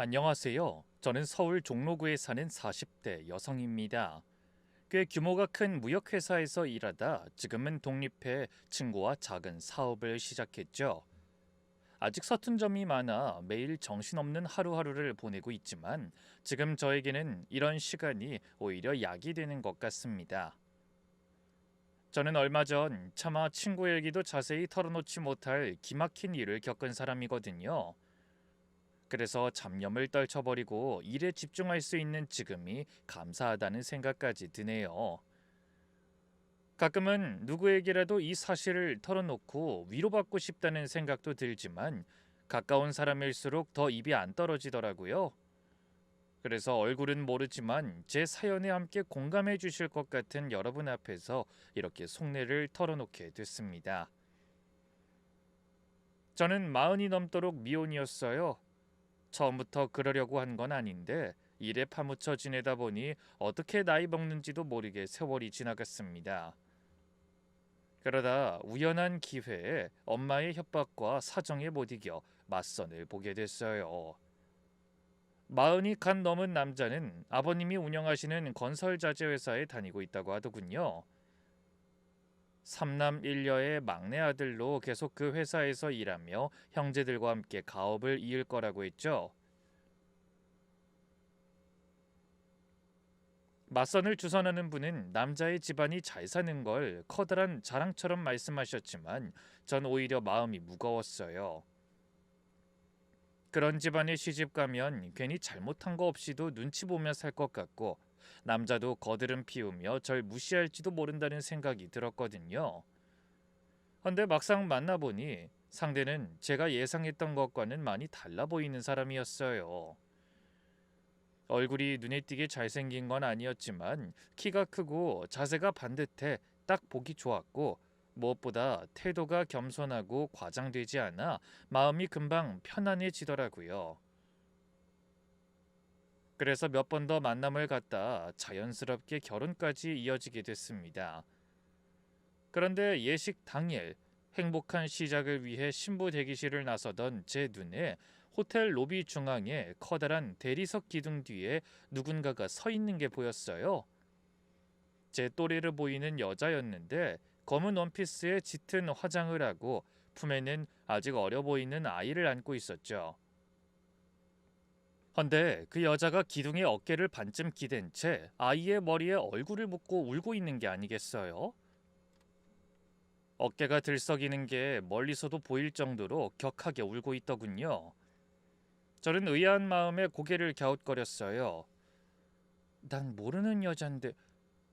안녕하세요. 저는 서울 종로구에 사는 40대 여성입니다. 꽤 규모가 큰 무역회사에서 일하다 지금은 독립해 친구와 작은 사업을 시작했죠. 아직 서툰 점이 많아 매일 정신없는 하루하루를 보내고 있지만 지금 저에게는 이런 시간이 오히려 약이 되는 것 같습니다. 저는 얼마 전 차마 친구에게도 자세히 털어놓지 못할 기막힌 일을 겪은 사람이거든요. 그래서 잡념을 떨쳐버리고 일에 집중할 수 있는 지금이 감사하다는 생각까지 드네요. 가끔은 누구에게라도 이 사실을 털어놓고 위로받고 싶다는 생각도 들지만 가까운 사람일수록 더 입이 안 떨어지더라고요. 그래서 얼굴은 모르지만 제 사연에 함께 공감해 주실 것 같은 여러분 앞에서 이렇게 속내를 털어놓게 됐습니다. 저는 40이 넘도록 미혼이었어요. 처음부터 그러려고 한 건 아닌데 일에 파묻혀 지내다 보니 어떻게 나이 먹는지도 모르게 세월이 지나갔습니다. 그러다 우연한 기회에 엄마의 협박과 사정에 못 이겨 맞선을 보게 됐어요. 40이 간 넘은 남자는 아버님이 운영하시는 건설자재 회사에 다니고 있다고 하더군요. 3남 1녀의 막내 아들로 계속 그 회사에서 일하며 형제들과 함께 가업을 이을 거라고 했죠. 맞선을 주선하는 분은 남자의 집안이 잘 사는 걸 커다란 자랑처럼 말씀하셨지만 전 오히려 마음이 무거웠어요. 그런 집안에 시집 가면 괜히 잘못한 거 없이도 눈치 보며 살 것 같고 남자도 거드름 피우며 절 무시할지도 모른다는 생각이 들었거든요. 헌데 막상 만나보니 상대는 제가 예상했던 것과는 많이 달라 보이는 사람이었어요. 얼굴이 눈에 띄게 잘생긴 건 아니었지만 키가 크고 자세가 반듯해 딱 보기 좋았고 무엇보다 태도가 겸손하고 과장되지 않아 마음이 금방 편안해지더라고요. 그래서 몇 번 더 만남을 갖다 자연스럽게 결혼까지 이어지게 됐습니다. 그런데 예식 당일 행복한 시작을 위해 신부 대기실을 나서던 제 눈에 호텔 로비 중앙에 커다란 대리석 기둥 뒤에 누군가가 서 있는 게 보였어요. 제 또래를 보이는 여자였는데 검은 원피스에 짙은 화장을 하고 품에는 아직 어려 보이는 아이를 안고 있었죠. 헌데 그 여자가 기둥에 어깨를 반쯤 기댄 채 아이의 머리에 얼굴을 묻고 울고 있는 게 아니겠어요? 어깨가 들썩이는 게 멀리서도 보일 정도로 격하게 울고 있더군요. 저는 의아한 마음에 고개를 갸웃거렸어요. 난 모르는 여잔데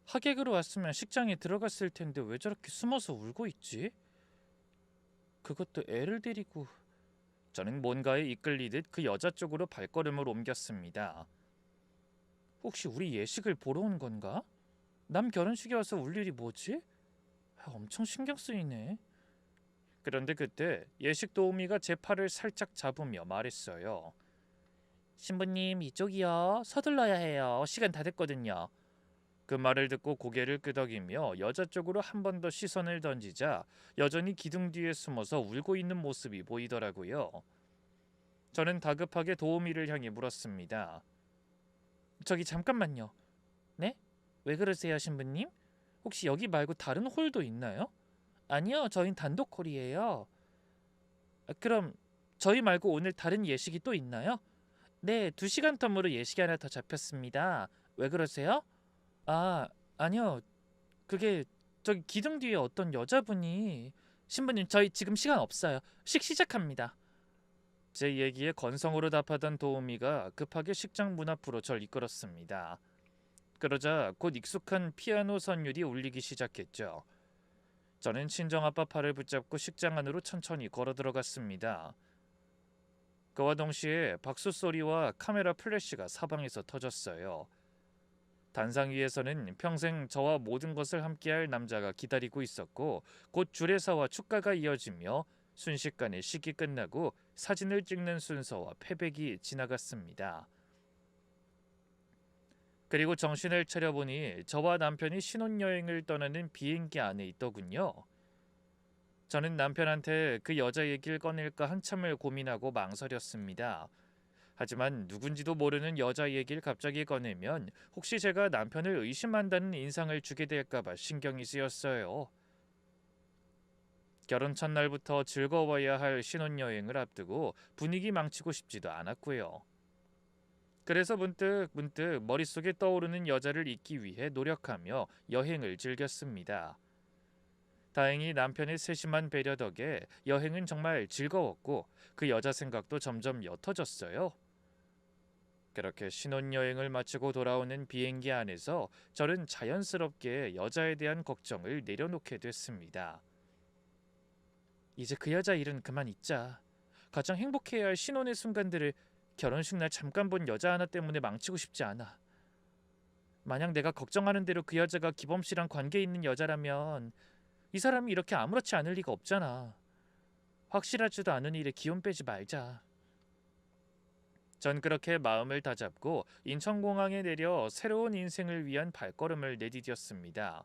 하객으로 왔으면 식장에 들어갔을 텐데 왜 저렇게 숨어서 울고 있지? 그것도 애를 데리고. 저는 뭔가에 이끌리듯 그 여자 쪽으로 발걸음을 옮겼습니다. 혹시 우리 예식을 보러 온 건가? 남 결혼식에 와서 울 일이 뭐지? 엄청 신경 쓰이네. 그런데 그때 예식 도우미가 제 팔을 살짝 잡으며 말했어요. 신부님 이쪽이요. 서둘러야 해요. 시간 다 됐거든요. 그 말을 듣고 고개를 끄덕이며 여자 쪽으로 한 번 더 시선을 던지자 여전히 기둥 뒤에 숨어서 울고 있는 모습이 보이더라고요. 저는 다급하게 도우미를 향해 물었습니다. 저기 잠깐만요. 네? 왜 그러세요, 신부님? 혹시 여기 말고 다른 홀도 있나요? 아니요, 저희 단독 홀이에요. 그럼 저희 말고 오늘 다른 예식이 또 있나요? 네, 2시간 텀으로 예식이 하나 더 잡혔습니다. 왜 그러세요? 아, 아니요. 그게 저기 기둥 뒤에 어떤 여자분이 신부님 저희 지금 시간 없어요. 시작합니다. 제 얘기에 건성으로 답하던 도우미가 급하게 식장 문 앞으로 절 이끌었습니다. 그러자 곧 익숙한 피아노 선율이 울리기 시작했죠. 저는 친정아빠 팔을 붙잡고 식장 안으로 천천히 걸어 들어갔습니다. 그와 동시에 박수 소리와 카메라 플래시가 사방에서 터졌어요. 단상 위에서는 평생 저와 모든 것을 함께할 남자가 기다리고 있었고 곧 주례사와 축가가 이어지며 순식간에 식이 끝나고 사진을 찍는 순서와 패백이 지나갔습니다. 그리고 정신을 차려보니 저와 남편이 신혼여행을 떠나는 비행기 안에 있더군요. 저는 남편한테 그 여자 얘기를 꺼낼까 한참을 고민하고 망설였습니다. 하지만 누군지도 모르는 여자 얘기를 갑자기 꺼내면 혹시 제가 남편을 의심한다는 인상을 주게 될까봐 신경이 쓰였어요. 결혼 첫날부터 즐거워야 할 신혼여행을 앞두고 분위기 망치고 싶지도 않았고요. 그래서 문득 머릿속에 떠오르는 여자를 잊기 위해 노력하며 여행을 즐겼습니다. 다행히 남편의 세심한 배려 덕에 여행은 정말 즐거웠고 그 여자 생각도 점점 옅어졌어요. 그렇게 신혼여행을 마치고 돌아오는 비행기 안에서 저는 자연스럽게 여자에 대한 걱정을 내려놓게 됐습니다. 이제 그 여자 일은 그만 잊자. 가장 행복해야 할 신혼의 순간들을 결혼식 날 잠깐 본 여자 하나 때문에 망치고 싶지 않아. 만약 내가 걱정하는 대로 그 여자가 기범 씨랑 관계 있는 여자라면 이 사람이 이렇게 아무렇지 않을 리가 없잖아. 확실하지도 않은 일에 기운 빼지 말자. 전 그렇게 마음을 다잡고 인천공항에 내려 새로운 인생을 위한 발걸음을 내디뎠습니다.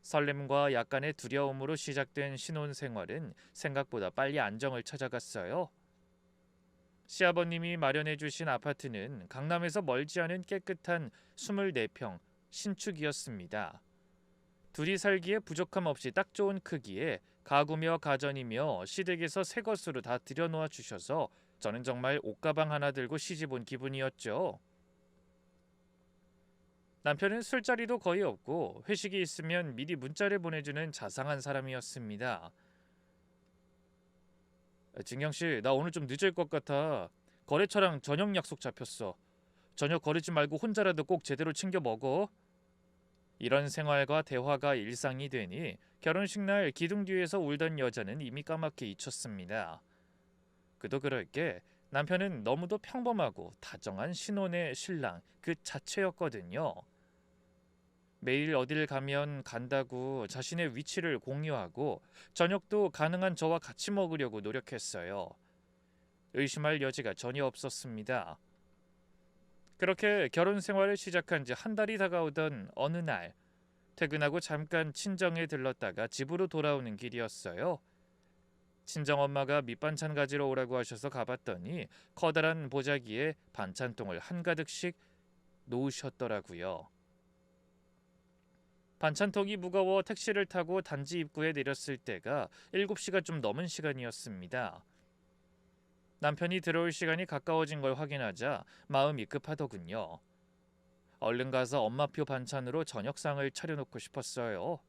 설렘과 약간의 두려움으로 시작된 신혼생활은 생각보다 빨리 안정을 찾아갔어요. 시아버님이 마련해 주신 아파트는 강남에서 멀지 않은 깨끗한 24평 신축이었습니다. 둘이 살기에 부족함 없이 딱 좋은 크기에 가구며 가전이며 시댁에서 새 것으로 다 들여놓아 주셔서 저는 정말 옷가방 하나 들고 시집 온 기분이었죠. 남편은 술자리도 거의 없고 회식이 있으면 미리 문자를 보내주는 자상한 사람이었습니다. 진경씨, 나 오늘 좀 늦을 것 같아. 거래처랑 저녁 약속 잡혔어. 저녁 거르지 말고 혼자라도 꼭 제대로 챙겨 먹어. 이런 생활과 대화가 일상이 되니 결혼식 날 기둥 뒤에서 울던 여자는 이미 까맣게 잊혔습니다. 그도 그럴 게 남편은 너무도 평범하고 다정한 신혼의 신랑 그 자체였거든요. 매일 어딜 가면 간다고 자신의 위치를 공유하고 저녁도 가능한 저와 같이 먹으려고 노력했어요. 의심할 여지가 전혀 없었습니다. 그렇게 결혼 생활을 시작한 지 한 달이 다가오던 어느 날 퇴근하고 잠깐 친정에 들렀다가 집으로 돌아오는 길이었어요. 친정엄마가 밑반찬 가지러 오라고 하셔서 가봤더니 커다란 보자기에 반찬통을 한가득씩 놓으셨더라고요. 반찬통이 무거워 택시를 타고 단지 입구에 내렸을 때가 7시가 좀 넘은 시간이었습니다. 남편이 들어올 시간이 가까워진 걸 확인하자 마음이 급하더군요. 얼른 가서 엄마표 반찬으로 저녁상을 차려놓고 싶었어요.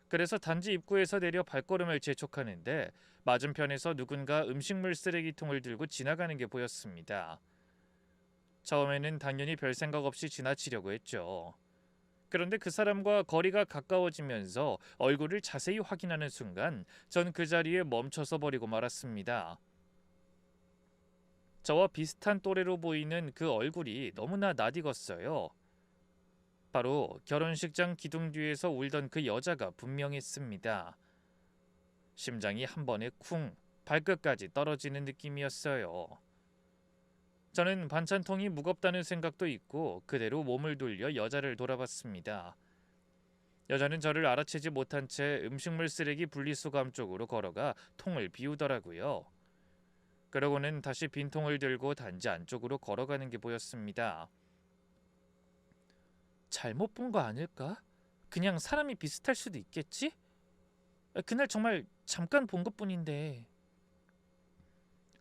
그래서 단지 입구에서 내려 발걸음을 재촉하는데 맞은편에서 누군가 음식물 쓰레기통을 들고 지나가는 게 보였습니다. 처음에는 당연히 별 생각 없이 지나치려고 했죠. 그런데 그 사람과 거리가 가까워지면서 얼굴을 자세히 확인하는 순간 전 그 자리에 멈춰서 버리고 말았습니다. 저와 비슷한 또래로 보이는 그 얼굴이 너무나 낯익었어요. 바로 결혼식장 기둥 뒤에서 울던 그 여자가 분명했습니다. 심장이 한 번에 쿵 발끝까지 떨어지는 느낌이었어요. 저는 반찬통이 무겁다는 생각도 있고 그대로 몸을 돌려 여자를 돌아봤습니다. 여자는 저를 알아채지 못한 채 음식물 쓰레기 분리수거함 쪽으로 걸어가 통을 비우더라고요. 그러고는 다시 빈통을 들고 단지 안쪽으로 걸어가는 게 보였습니다. 잘못 본 거 아닐까? 그냥 사람이 비슷할 수도 있겠지? 그날 정말 잠깐 본 것뿐인데.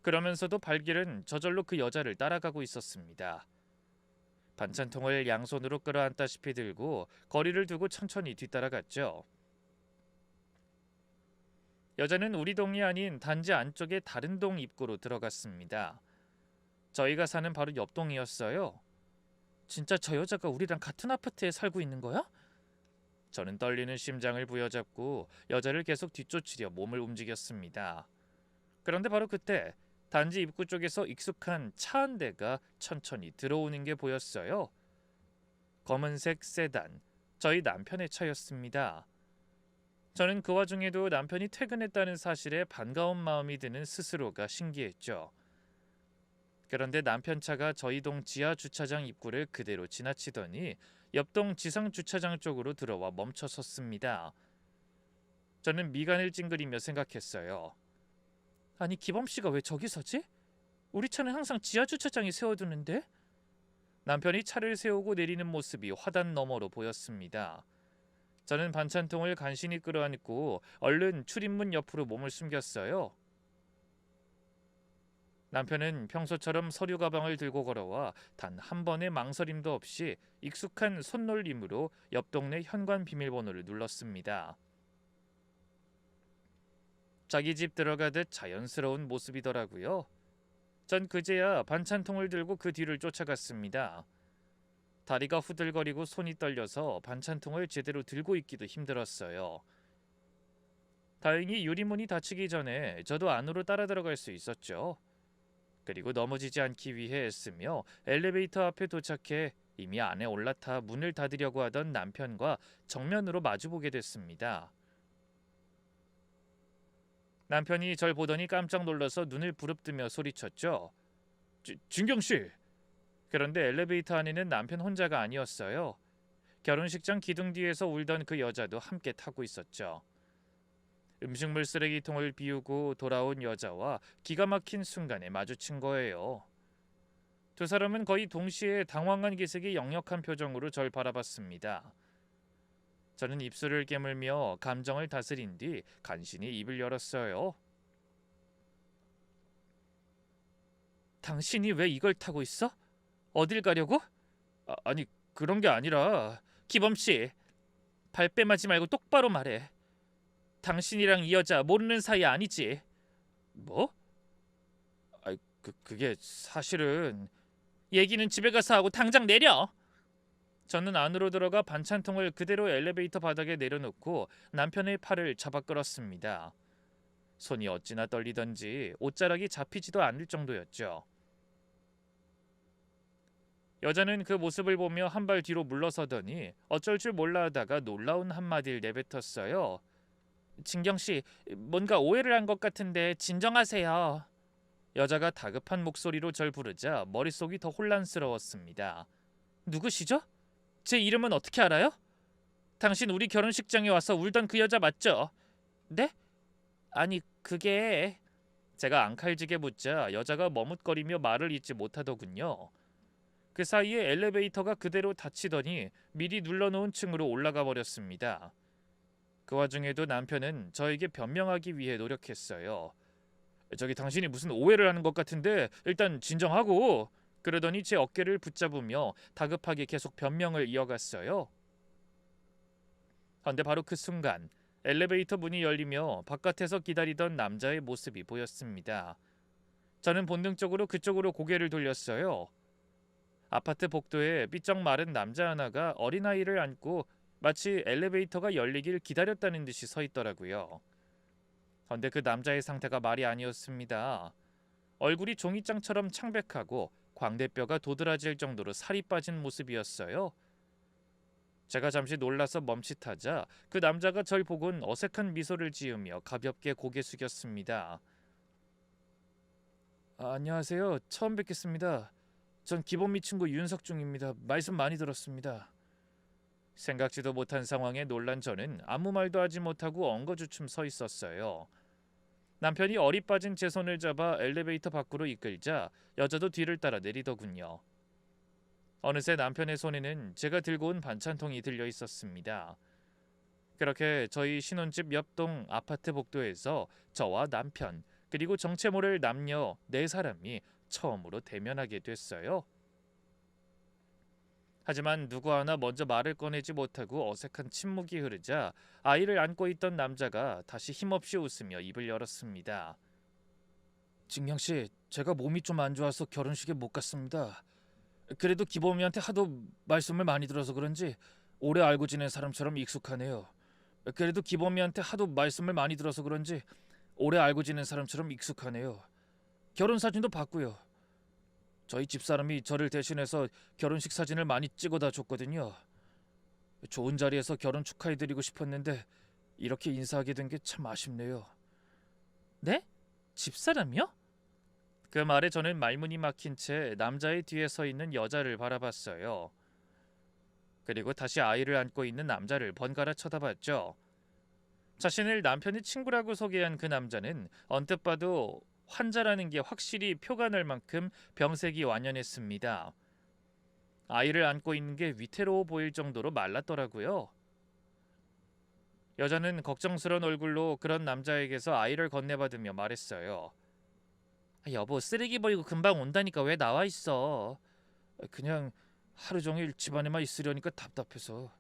그러면서도 발길은 저절로 그 여자를 따라가고 있었습니다. 반찬통을 양손으로 끌어안다시피 들고 거리를 두고 천천히 뒤따라갔죠. 여자는 우리 동이 아닌 단지 안쪽의 다른 동 입구로 들어갔습니다. 저희가 사는 바로 옆 동이었어요. 진짜 저 여자가 우리랑 같은 아파트에 살고 있는 거야? 저는 떨리는 심장을 부여잡고 여자를 계속 뒤쫓으려 몸을 움직였습니다. 그런데 바로 그때 단지 입구 쪽에서 익숙한 차 한 대가 천천히 들어오는 게 보였어요. 검은색 세단, 저희 남편의 차였습니다. 저는 그 와중에도 남편이 퇴근했다는 사실에 반가운 마음이 드는 스스로가 신기했죠. 그런데 남편 차가 저희 동 지하 주차장 입구를 그대로 지나치더니 옆동 지상 주차장 쪽으로 들어와 멈춰 섰습니다. 저는 미간을 찡그리며 생각했어요. 아니 기범 씨가 왜 저기 서지? 우리 차는 항상 지하 주차장에 세워두는데? 남편이 차를 세우고 내리는 모습이 화단 너머로 보였습니다. 저는 반찬통을 간신히 끌어안고 얼른 출입문 옆으로 몸을 숨겼어요. 남편은 평소처럼 서류 가방을 들고 걸어와 단 한 번의 망설임도 없이 익숙한 손놀림으로 옆 동네 현관 비밀번호를 눌렀습니다. 자기 집 들어가듯 자연스러운 모습이더라고요. 전 그제야 반찬통을 들고 그 뒤를 쫓아갔습니다. 다리가 후들거리고 손이 떨려서 반찬통을 제대로 들고 있기도 힘들었어요. 다행히 유리문이 닫히기 전에 저도 안으로 따라 들어갈 수 있었죠. 그리고 넘어지지 않기 위해 애쓰며 엘리베이터 앞에 도착해 이미 안에 올라타 문을 닫으려고 하던 남편과 정면으로 마주보게 됐습니다. 남편이 절 보더니 깜짝 놀라서 눈을 부릅뜨며 소리쳤죠. 준경 씨! 그런데 엘리베이터 안에는 남편 혼자가 아니었어요. 결혼식장 기둥 뒤에서 울던 그 여자도 함께 타고 있었죠. 음식물 쓰레기통을 비우고 돌아온 여자와 기가 막힌 순간에 마주친 거예요. 두 사람은 거의 동시에 당황한 기색이 역력한 표정으로 절 바라봤습니다. 저는 입술을 깨물며 감정을 다스린 뒤 간신히 입을 열었어요. 당신이 왜 이걸 타고 있어? 어딜 가려고? 아니 그런 게 아니라 기범 씨, 발뺌하지 말고 똑바로 말해. 당신이랑 이 여자 모르는 사이 아니지? 뭐? 그게 사실은 얘기는 집에 가서 하고 당장 내려. 저는 안으로 들어가 반찬통을 그대로 엘리베이터 바닥에 내려놓고 남편의 팔을 잡아 끌었습니다. 손이 어찌나 떨리던지 옷자락이 잡히지도 않을 정도였죠. 여자는 그 모습을 보며 한 발 뒤로 물러서더니 어쩔 줄 몰라 하다가 놀라운 한마디를 내뱉었어요. 진경씨, 뭔가 오해를 한 것 같은데 진정하세요. 여자가 다급한 목소리로 절 부르자 머릿속이 더 혼란스러웠습니다. 누구시죠? 제 이름은 어떻게 알아요? 당신 우리 결혼식장에 와서 울던 그 여자 맞죠? 네? 아니 그게... 제가 앙칼지게 묻자 여자가 머뭇거리며 말을 잇지 못하더군요. 그 사이에 엘리베이터가 그대로 닫히더니 미리 눌러놓은 층으로 올라가 버렸습니다. 그 와중에도 남편은 저에게 변명하기 위해 노력했어요. 저기 당신이 무슨 오해를 하는 것 같은데 일단 진정하고. 그러더니 제 어깨를 붙잡으며 다급하게 계속 변명을 이어갔어요. 그런데 바로 그 순간 엘리베이터 문이 열리며 바깥에서 기다리던 남자의 모습이 보였습니다. 저는 본능적으로 그쪽으로 고개를 돌렸어요. 아파트 복도에 삐쩍 마른 남자 하나가 어린아이를 안고 마치 엘리베이터가 열리길 기다렸다는 듯이 서 있더라고요. 그런데 그 남자의 상태가 말이 아니었습니다. 얼굴이 종이장처럼 창백하고 광대뼈가 도드라질 정도로 살이 빠진 모습이었어요. 제가 잠시 놀라서 멈칫하자 그 남자가 절 보곤 어색한 미소를 지으며 가볍게 고개 숙였습니다. 안녕하세요. 처음 뵙겠습니다. 전 기범미 친구 윤석중입니다. 말씀 많이 들었습니다. 생각지도 못한 상황에 놀란 저는 아무 말도 하지 못하고 엉거주춤 서 있었어요. 남편이 어리 빠진 제 손을 잡아 엘리베이터 밖으로 이끌자 여자도 뒤를 따라 내리더군요. 어느새 남편의 손에는 제가 들고 온 반찬통이 들려 있었습니다. 그렇게 저희 신혼집 옆동 아파트 복도에서 저와 남편 그리고 정체 모를 남녀 4사람이 처음으로 대면하게 됐어요. 하지만 누구 하나 먼저 말을 꺼내지 못하고 어색한 침묵이 흐르자 아이를 안고 있던 남자가 다시 힘없이 웃으며 입을 열었습니다. 진경씨, 제가 몸이 좀 안 좋아서 결혼식에 못 갔습니다. 그래도 기범이한테 하도 말씀을 많이 들어서 그런지 오래 알고 지낸 사람처럼 익숙하네요. 그래도 기범이한테 하도 말씀을 많이 들어서 그런지 오래 알고 지낸 사람처럼 익숙하네요. 결혼 사진도 봤고요. 저희 집사람이 저를 대신해서 결혼식 사진을 많이 찍어다 줬거든요. 좋은 자리에서 결혼 축하해드리고 싶었는데 이렇게 인사하게 된 게 참 아쉽네요. 네? 집사람이요? 그 말에 저는 말문이 막힌 채 남자의 뒤에 서 있는 여자를 바라봤어요. 그리고 다시 아이를 안고 있는 남자를 번갈아 쳐다봤죠. 자신을 남편의 친구라고 소개한 그 남자는 언뜻 봐도 환자라는 게 확실히 표가 날 만큼 병색이 완연했습니다. 아이를 안고 있는 게 위태로워 보일 정도로 말랐더라고요. 여자는 걱정스러운 얼굴로 그런 남자에게서 아이를 건네받으며 말했어요. 여보, 쓰레기 버리고 금방 온다니까 왜 나와 있어? 그냥 하루 종일 집안에만 있으려니까 답답해서.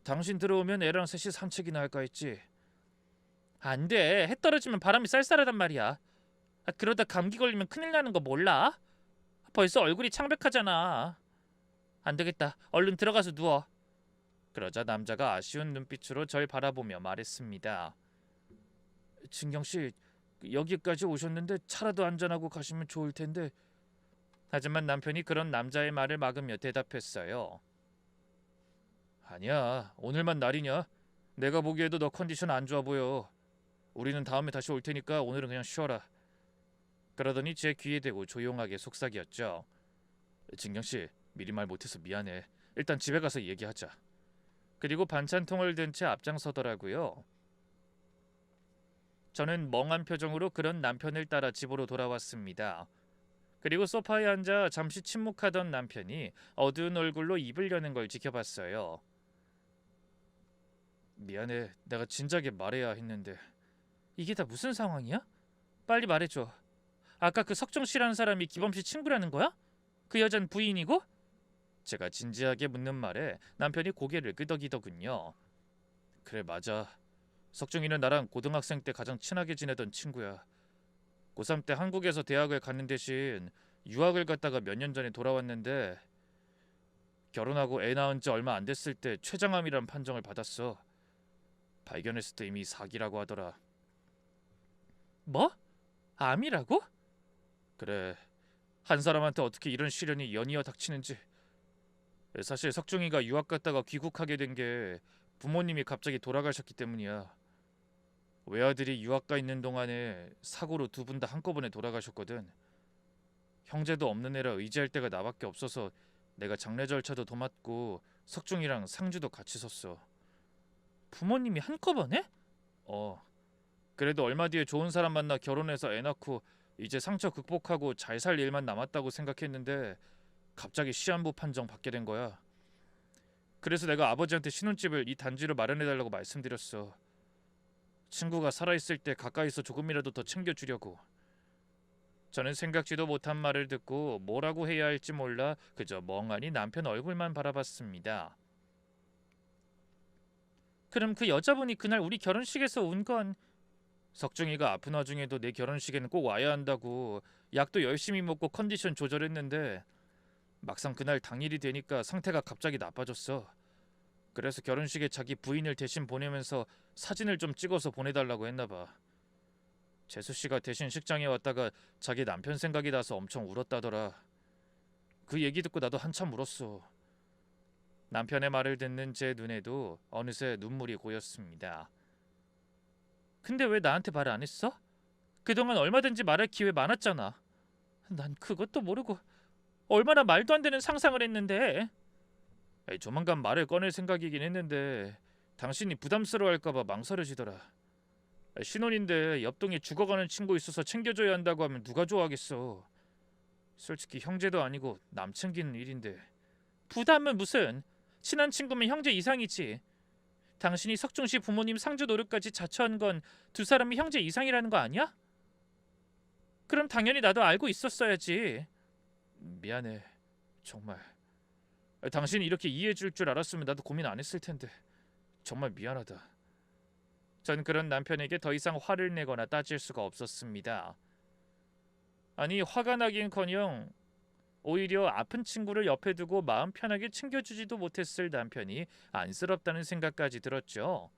당신 들어오면 애랑 셋이 산책이나 할까 했지. 안 돼. 해 떨어지면 바람이 쌀쌀하단 말이야. 그러다 감기 걸리면 큰일 나는 거 몰라? 벌써 얼굴이 창백하잖아. 안 되겠다. 얼른 들어가서 누워. 그러자 남자가 아쉬운 눈빛으로 절 바라보며 말했습니다. 진경 씨, 여기까지 오셨는데 차라도 한잔하고 가시면 좋을 텐데. 하지만 남편이 그런 남자의 말을 막으며 대답했어요. 아니야, 오늘만 날이냐? 내가 보기에도 너 컨디션 안 좋아 보여. 우리는 다음에 다시 올 테니까 오늘은 그냥 쉬어라. 그러더니 제 귀에 대고 조용하게 속삭였죠. 진경 씨, 미리 말 못해서 미안해. 일단 집에 가서 얘기하자. 그리고 반찬통을 든 채 앞장서더라고요. 저는 멍한 표정으로 그런 남편을 따라 집으로 돌아왔습니다. 그리고 소파에 앉아 잠시 침묵하던 남편이 어두운 얼굴로 입을 여는 걸 지켜봤어요. 미안해, 내가 진작에 말해야 했는데. 이게 다 무슨 상황이야? 빨리 말해줘. 아까 그 석정 씨라는 사람이 기범 씨 친구라는 거야? 그 여잔 부인이고? 제가 진지하게 묻는 말에 남편이 고개를 끄덕이더군요. 그래, 맞아. 석중이는 나랑 고등학생 때 가장 친하게 지내던 친구야. 고3 때 한국에서 대학을 가는 대신 유학을 갔다가 몇 년 전에 돌아왔는데 결혼하고 애 낳은 지 얼마 안 됐을 때 췌장암이란 판정을 받았어. 발견했을 때 이미 사기라고 하더라. 뭐? 암이라고? 그래. 한 사람한테 어떻게 이런 시련이 연이어 닥치는지. 사실 석중이가 유학 갔다가 귀국하게 된 게 부모님이 갑자기 돌아가셨기 때문이야. 외아들이 유학 가 있는 동안에 사고로 두 분 다 한꺼번에 돌아가셨거든. 형제도 없는 애라 의지할 데가 나밖에 없어서 내가 장례 절차도 도맡고 석중이랑 상주도 같이 섰어. 부모님이 한꺼번에? 어. 그래도 얼마 뒤에 좋은 사람 만나 결혼해서 애 낳고 이제 상처 극복하고 잘 살 일만 남았다고 생각했는데 갑자기 시한부 판정 받게 된 거야. 그래서 내가 아버지한테 신혼집을 이 단지로 마련해달라고 말씀드렸어. 친구가 살아있을 때 가까이서 조금이라도 더 챙겨주려고. 저는 생각지도 못한 말을 듣고 뭐라고 해야 할지 몰라 그저 멍하니 남편 얼굴만 바라봤습니다. 그럼 그 여자분이 그날 우리 결혼식에서 온 건 석중이가 아픈 와중에도 내 결혼식에는 꼭 와야 한다고 약도 열심히 먹고 컨디션 조절했는데 막상 그날 당일이 되니까 상태가 갑자기 나빠졌어. 그래서 결혼식에 자기 부인을 대신 보내면서 사진을 좀 찍어서 보내달라고 했나봐. 재수씨가 대신 식장에 왔다가 자기 남편 생각이 나서 엄청 울었다더라. 그 얘기 듣고 나도 한참 울었어. 남편의 말을 듣는 제 눈에도 어느새 눈물이 고였습니다. 근데 왜 나한테 말 안 했어? 그동안 얼마든지 말할 기회 많았잖아. 난 그것도 모르고 얼마나 말도 안 되는 상상을 했는데. 조만간 말을 꺼낼 생각이긴 했는데 당신이 부담스러워할까봐 망설여지더라. 신혼인데 옆동에 죽어가는 친구 있어서 챙겨줘야 한다고 하면 누가 좋아하겠어. 솔직히 형제도 아니고 남 챙기는 일인데. 부담은 무슨. 친한 친구면 형제 이상이지. 당신이 석중씨 부모님 상주 노릇까지 자처한 건 두 사람이 형제 이상이라는 거 아니야? 그럼 당연히 나도 알고 있었어야지. 미안해. 정말. 당신이 이렇게 이해해줄 줄 알았으면 나도 고민 안 했을 텐데. 정말 미안하다. 전 그런 남편에게 더 이상 화를 내거나 따질 수가 없었습니다. 아니, 화가 나긴커녕 오히려 아픈 친구를 옆에 두고 마음 편하게 챙겨주지도 못했을 남편이 안쓰럽다는 생각까지 들었죠.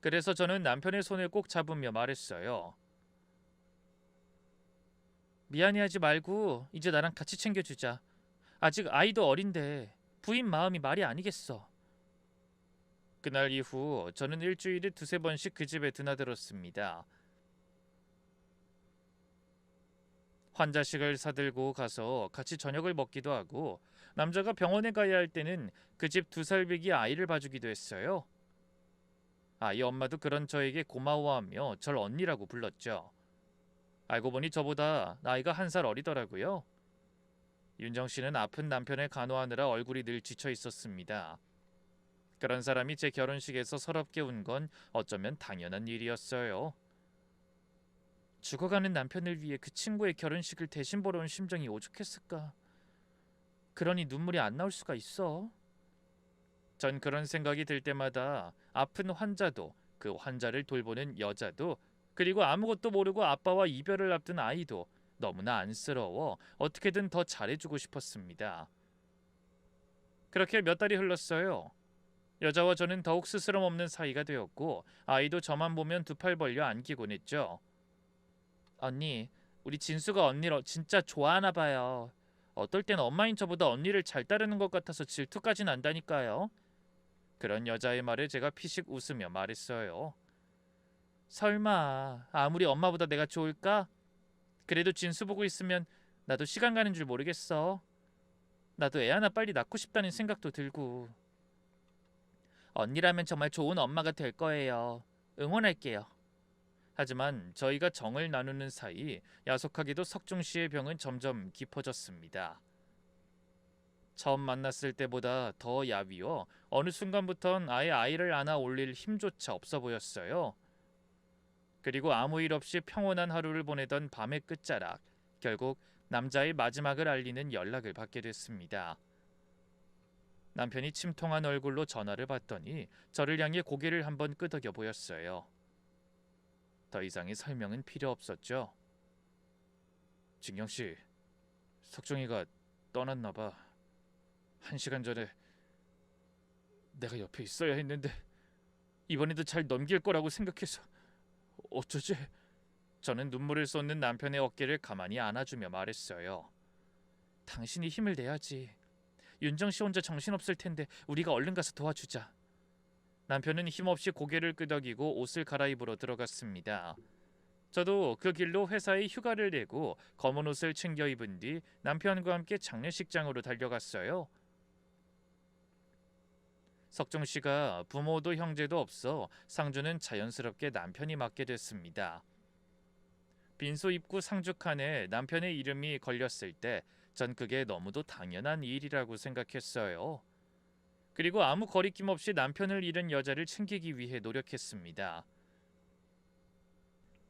그래서 저는 남편의 손을 꼭 잡으며 말했어요. 미안해하지 말고 이제 나랑 같이 챙겨주자. 아직 아이도 어린데 부인 마음이 말이 아니겠어. 그날 이후 저는 일주일에 두세 번씩 그 집에 드나들었습니다. 환자식을 사들고 가서 같이 저녁을 먹기도 하고 남자가 병원에 가야 할 때는 그 집 2살배기 아이를 봐주기도 했어요. 아이 엄마도 그런 저에게 고마워하며 절 언니라고 불렀죠. 알고 보니 저보다 나이가 1살 어리더라고요. 윤정 씨는 아픈 남편을 간호하느라 얼굴이 늘 지쳐 있었습니다. 그런 사람이 제 결혼식에서 서럽게 운 건 어쩌면 당연한 일이었어요. 죽어가는 남편을 위해 그 친구의 결혼식을 대신 보러 온 심정이 오죽했을까. 그러니 눈물이 안 나올 수가 있어. 전 그런 생각이 들 때마다 아픈 환자도, 그 환자를 돌보는 여자도, 그리고 아무것도 모르고 아빠와 이별을 앞둔 아이도 너무나 안쓰러워 어떻게든 더 잘해주고 싶었습니다. 그렇게 몇 달이 흘렀어요. 여자와 저는 더욱 스스럼 없는 사이가 되었고 아이도 저만 보면 두 팔 벌려 안기곤 했죠. 언니, 우리 진수가 언니를 진짜 좋아하나 봐요. 어떨 땐 엄마인 저보다 언니를 잘 따르는 것 같아서 질투까지 난다니까요. 그런 여자의 말에 제가 피식 웃으며 말했어요. 설마 아무리 엄마보다 내가 좋을까? 그래도 진수 보고 있으면 나도 시간 가는 줄 모르겠어. 나도 애 하나 빨리 낳고 싶다는 생각도 들고. 언니라면 정말 좋은 엄마가 될 거예요. 응원할게요. 하지만 저희가 정을 나누는 사이 야속하게도 석중 씨의 병은 점점 깊어졌습니다. 처음 만났을 때보다 더 야위어 어느 순간부턴 아예 아이를 안아 올릴 힘조차 없어 보였어요. 그리고 아무 일 없이 평온한 하루를 보내던 밤의 끝자락, 결국 남자의 마지막을 알리는 연락을 받게 됐습니다. 남편이 침통한 얼굴로 전화를 받더니 저를 향해 고개를 한번 끄덕여 보였어요. 더 이상의 설명은 필요 없었죠. 진경 씨, 석정이가 떠났나 봐. 1시간 전에 내가 옆에 있어야 했는데 이번에도 잘 넘길 거라고 생각해서 어쩌지? 저는 눈물을 쏟는 남편의 어깨를 가만히 안아주며 말했어요. 당신이 힘을 내야지. 윤정 씨 혼자 정신없을 텐데 우리가 얼른 가서 도와주자. 남편은 힘없이 고개를 끄덕이고 옷을 갈아입으러 들어갔습니다. 저도 그 길로 회사에 휴가를 내고 검은 옷을 챙겨 입은 뒤 남편과 함께 장례식장으로 달려갔어요. 석정 씨가 부모도 형제도 없어 상주는 자연스럽게 남편이 맡게 됐습니다. 빈소 입구 상주칸에 남편의 이름이 걸렸을 때 전 그게 너무도 당연한 일이라고 생각했어요. 그리고 아무 거리낌 없이 남편을 잃은 여자를 챙기기 위해 노력했습니다.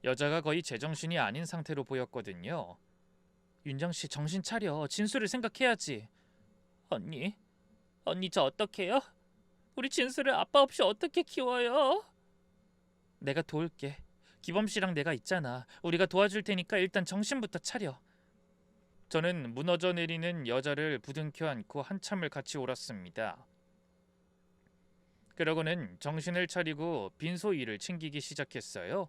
여자가 거의 제정신이 아닌 상태로 보였거든요. 윤정 씨 정신 차려. 진수를 생각해야지. 언니 저 어떡해요? 우리 진수를 아빠 없이 어떻게 키워요? 내가 도울게. 기범 씨랑 내가 있잖아. 우리가 도와줄 테니까 일단 정신부터 차려. 저는 무너져 내리는 여자를 부둥켜 안고 한참을 같이 울었습니다. 그러고는 정신을 차리고 빈소 일을 챙기기 시작했어요.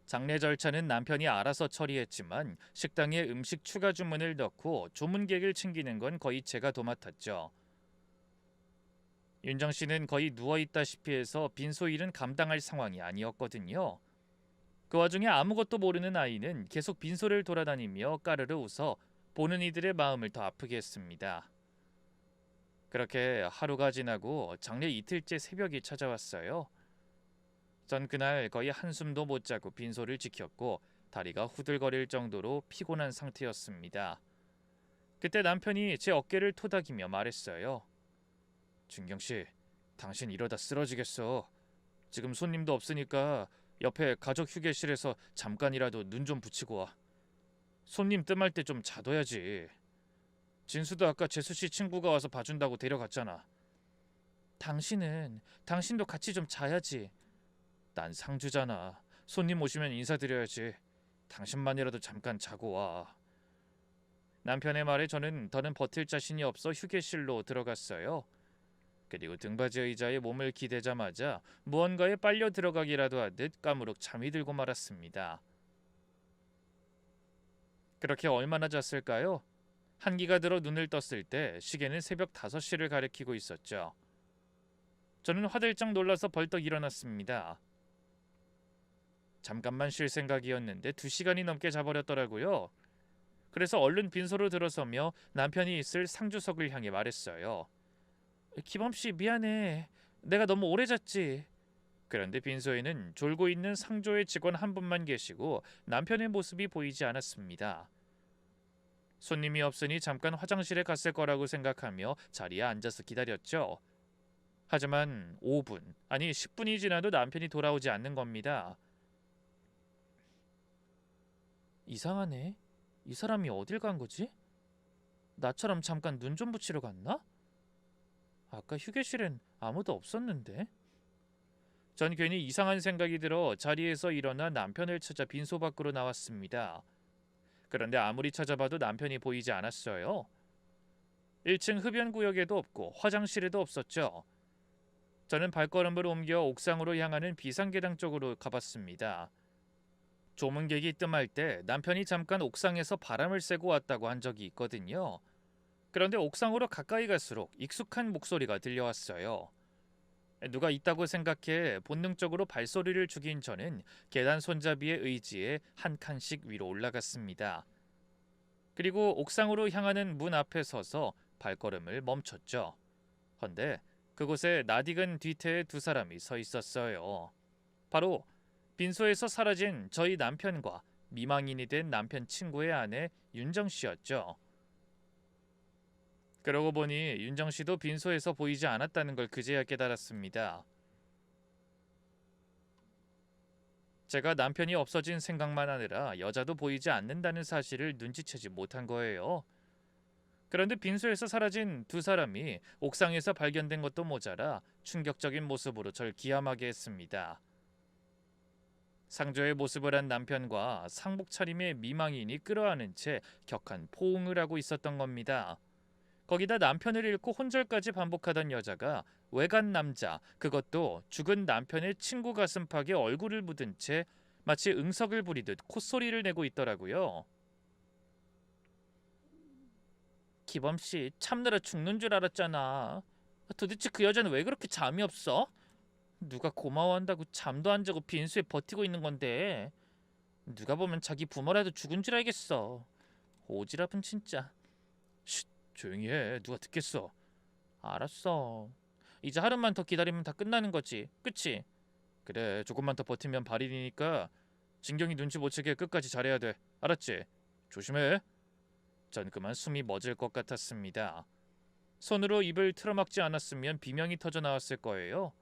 장례 절차는 남편이 알아서 처리했지만 식당에 음식 추가 주문을 넣고 조문객을 챙기는 건 거의 제가 도맡았죠. 윤정 씨는 거의 누워있다시피 해서 빈소 일은 감당할 상황이 아니었거든요. 그 와중에 아무것도 모르는 아이는 계속 빈소를 돌아다니며 까르르 웃어 보는 이들의 마음을 더 아프게 했습니다. 그렇게 하루가 지나고 장례 이틀째 새벽이 찾아왔어요. 전 그날 거의 한숨도 못 자고 빈소를 지켰고 다리가 후들거릴 정도로 피곤한 상태였습니다. 그때 남편이 제 어깨를 토닥이며 말했어요. 준경씨, 당신 이러다 쓰러지겠어. 지금 손님도 없으니까 옆에 가족 휴게실에서 잠깐이라도 눈 좀 붙이고 와. 손님 뜸할 때 좀 자둬야지. 진수도 아까 재수씨 친구가 와서 봐준다고 데려갔잖아. 당신도 같이 좀 자야지. 난 상주잖아. 손님 오시면 인사드려야지. 당신만이라도 잠깐 자고 와. 남편의 말에 저는 더는 버틸 자신이 없어 휴게실로 들어갔어요. 그리고 등받이 의자에 몸을 기대자마자 무언가에 빨려 들어가기라도 하듯 까무룩 잠이 들고 말았습니다. 그렇게 얼마나 잤을까요? 한기가 들어 눈을 떴을 때 시계는 새벽 5시를 가리키고 있었죠. 저는 화들짝 놀라서 벌떡 일어났습니다. 잠깐만 쉴 생각이었는데 2시간이 넘게 자버렸더라고요. 그래서 얼른 빈소로 들어서며 남편이 있을 상주석을 향해 말했어요. 기범씨 미안해. 내가 너무 오래 잤지. 그런데 빈소에는 졸고 있는 상조의 직원 한 분만 계시고 남편의 모습이 보이지 않았습니다. 손님이 없으니 잠깐 화장실에 갔을 거라고 생각하며 자리에 앉아서 기다렸죠. 하지만 5분, 아니 10분이 지나도 남편이 돌아오지 않는 겁니다. 이상하네. 이 사람이 어딜 간 거지? 나처럼 잠깐 눈 좀 붙이러 갔나? 아까 휴게실엔 아무도 없었는데. 전 괜히 이상한 생각이 들어 자리에서 일어나 남편을 찾아 빈소 밖으로 나왔습니다. 그런데 아무리 찾아봐도 남편이 보이지 않았어요. 1층 흡연 구역에도 없고 화장실에도 없었죠. 저는 발걸음을 옮겨 옥상으로 향하는 비상계단 쪽으로 가봤습니다. 조문객이 뜸할 때 남편이 잠깐 옥상에서 바람을 쐬고 왔다고 한 적이 있거든요. 그런데 옥상으로 가까이 갈수록 익숙한 목소리가 들려왔어요. 누가 있다고 생각해 본능적으로 발소리를 죽인 저는 계단 손잡이에 의지해 한 칸씩 위로 올라갔습니다. 그리고 옥상으로 향하는 문 앞에 서서 발걸음을 멈췄죠. 헌데 그곳에 낯익은 뒤태에 두 사람이 서 있었어요. 바로 빈소에서 사라진 저희 남편과 미망인이 된 남편 친구의 아내 윤정 씨였죠. 그러고 보니 윤정 씨도 빈소에서 보이지 않았다는 걸 그제야 깨달았습니다. 제가 남편이 없어진 생각만 하느라 여자도 보이지 않는다는 사실을 눈치채지 못한 거예요. 그런데 빈소에서 사라진 두 사람이 옥상에서 발견된 것도 모자라 충격적인 모습으로 절 기함하게 했습니다. 상조의 모습을 한 남편과 상복 차림의 미망인이 끌어안은 채 격한 포옹을 하고 있었던 겁니다. 거기다 남편을 잃고 혼절까지 반복하던 여자가 외간 남자, 그것도 죽은 남편의 친구 가슴팍에 얼굴을 묻은 채 마치 응석을 부리듯 콧소리를 내고 있더라고요. 기범씨, 참느라 죽는 줄 알았잖아. 도대체 그 여자는 왜 그렇게 잠이 없어? 누가 고마워한다고 잠도 안 자고 빈수에 버티고 있는 건데. 누가 보면 자기 부모라도 죽은 줄 알겠어. 오지랖은 진짜. 쉿, 조용히 해. 누가 듣겠어. 알았어. 이제 하루만 더 기다리면 다 끝나는 거지. 그치? 그래, 조금만 더 버티면 발일이니까 진경이 눈치 못 채게 끝까지 잘해야 돼. 알았지? 조심해. 전 그만 숨이 멎을 것 같았습니다. 손으로 입을 틀어막지 않았으면 비명이 터져 나왔을 거예요.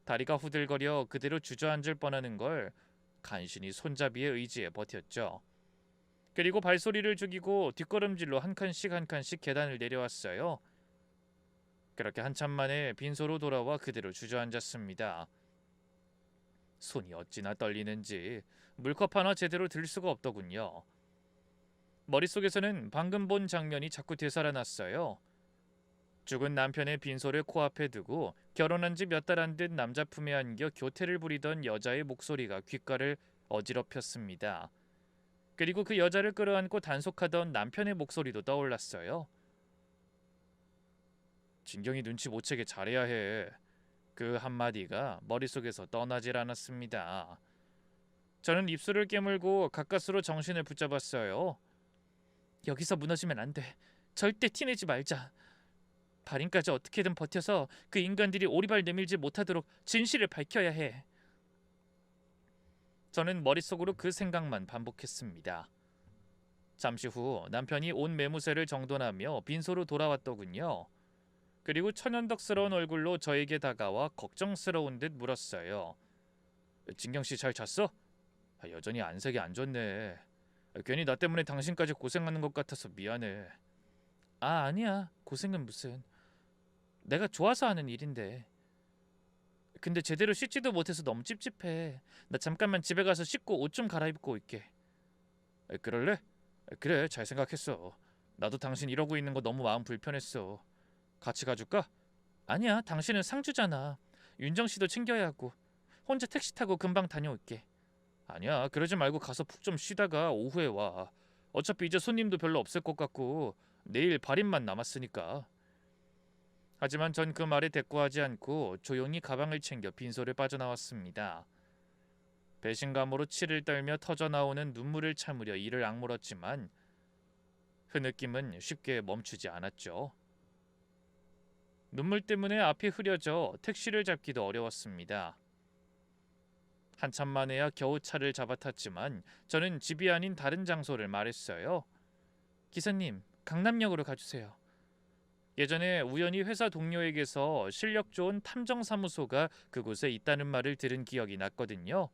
다리가 후들거려 그대로 주저앉을 뻔하는 걸 간신히 손잡이에 의지해 버텼죠. 그리고 발소리를 죽이고 뒷걸음질로 한 칸씩 한 칸씩 계단을 내려왔어요. 그렇게 한참 만에 빈소로 돌아와 그대로 주저앉았습니다. 손이 어찌나 떨리는지 물컵 하나 제대로 들 수가 없더군요. 머릿속에서는 방금 본 장면이 자꾸 되살아났어요. 죽은 남편의 빈소를 코앞에 두고 결혼한 지 몇 달 안 된 남자 품에 안겨 교태를 부리던 여자의 목소리가 귓가를 어지럽혔습니다. 그리고 그 여자를 끌어안고 단속하던 남편의 목소리도 떠올랐어요. 진경이 눈치 못 채게 잘해야 해. 그 한마디가 머릿속에서 떠나질 않았습니다. 저는 입술을 깨물고 가까스로 정신을 붙잡았어요. 여기서 무너지면 안 돼. 절대 티내지 말자. 발인까지 어떻게든 버텨서 그 인간들이 오리발 내밀지 못하도록 진실을 밝혀야 해. 저는 머릿속으로 그 생각만 반복했습니다. 잠시 후 남편이 온 매무새를 정돈하며 빈소로 돌아왔더군요. 그리고 천연덕스러운 얼굴로 저에게 다가와 걱정스러운 듯 물었어요. 진경씨 잘 잤어? 여전히 안색이 안 좋네. 괜히 나 때문에 당신까지 고생하는 것 같아서 미안해. 아니야. 고생은 무슨. 내가 좋아서 하는 일인데. 근데 제대로 씻지도 못해서 너무 찝찝해. 나 잠깐만 집에 가서 씻고 옷 좀 갈아입고 올게. 그럴래? 그래, 잘 생각했어. 나도 당신 이러고 있는 거 너무 마음 불편했어. 같이 가줄까? 아니야, 당신은 상주잖아. 윤정 씨도 챙겨야 하고. 혼자 택시 타고 금방 다녀올게. 아니야, 그러지 말고 가서 푹 좀 쉬다가 오후에 와. 어차피 이제 손님도 별로 없을 것 같고 내일 발인만 남았으니까. 하지만 전 그 말에 대꾸하지 않고 조용히 가방을 챙겨 빈소를 빠져나왔습니다. 배신감으로 치를 떨며 터져나오는 눈물을 참으려 이를 악물었지만 흐느낌은 쉽게 멈추지 않았죠. 눈물 때문에 앞이 흐려져 택시를 잡기도 어려웠습니다. 한참 만에야 겨우 차를 잡아탔지만 저는 집이 아닌 다른 장소를 말했어요. 기사님, 강남역으로 가주세요. 예전에 우연히 회사 동료에게서 실력 좋은 탐정사무소가 그곳에 있다는 말을 들은 기억이 났거든요.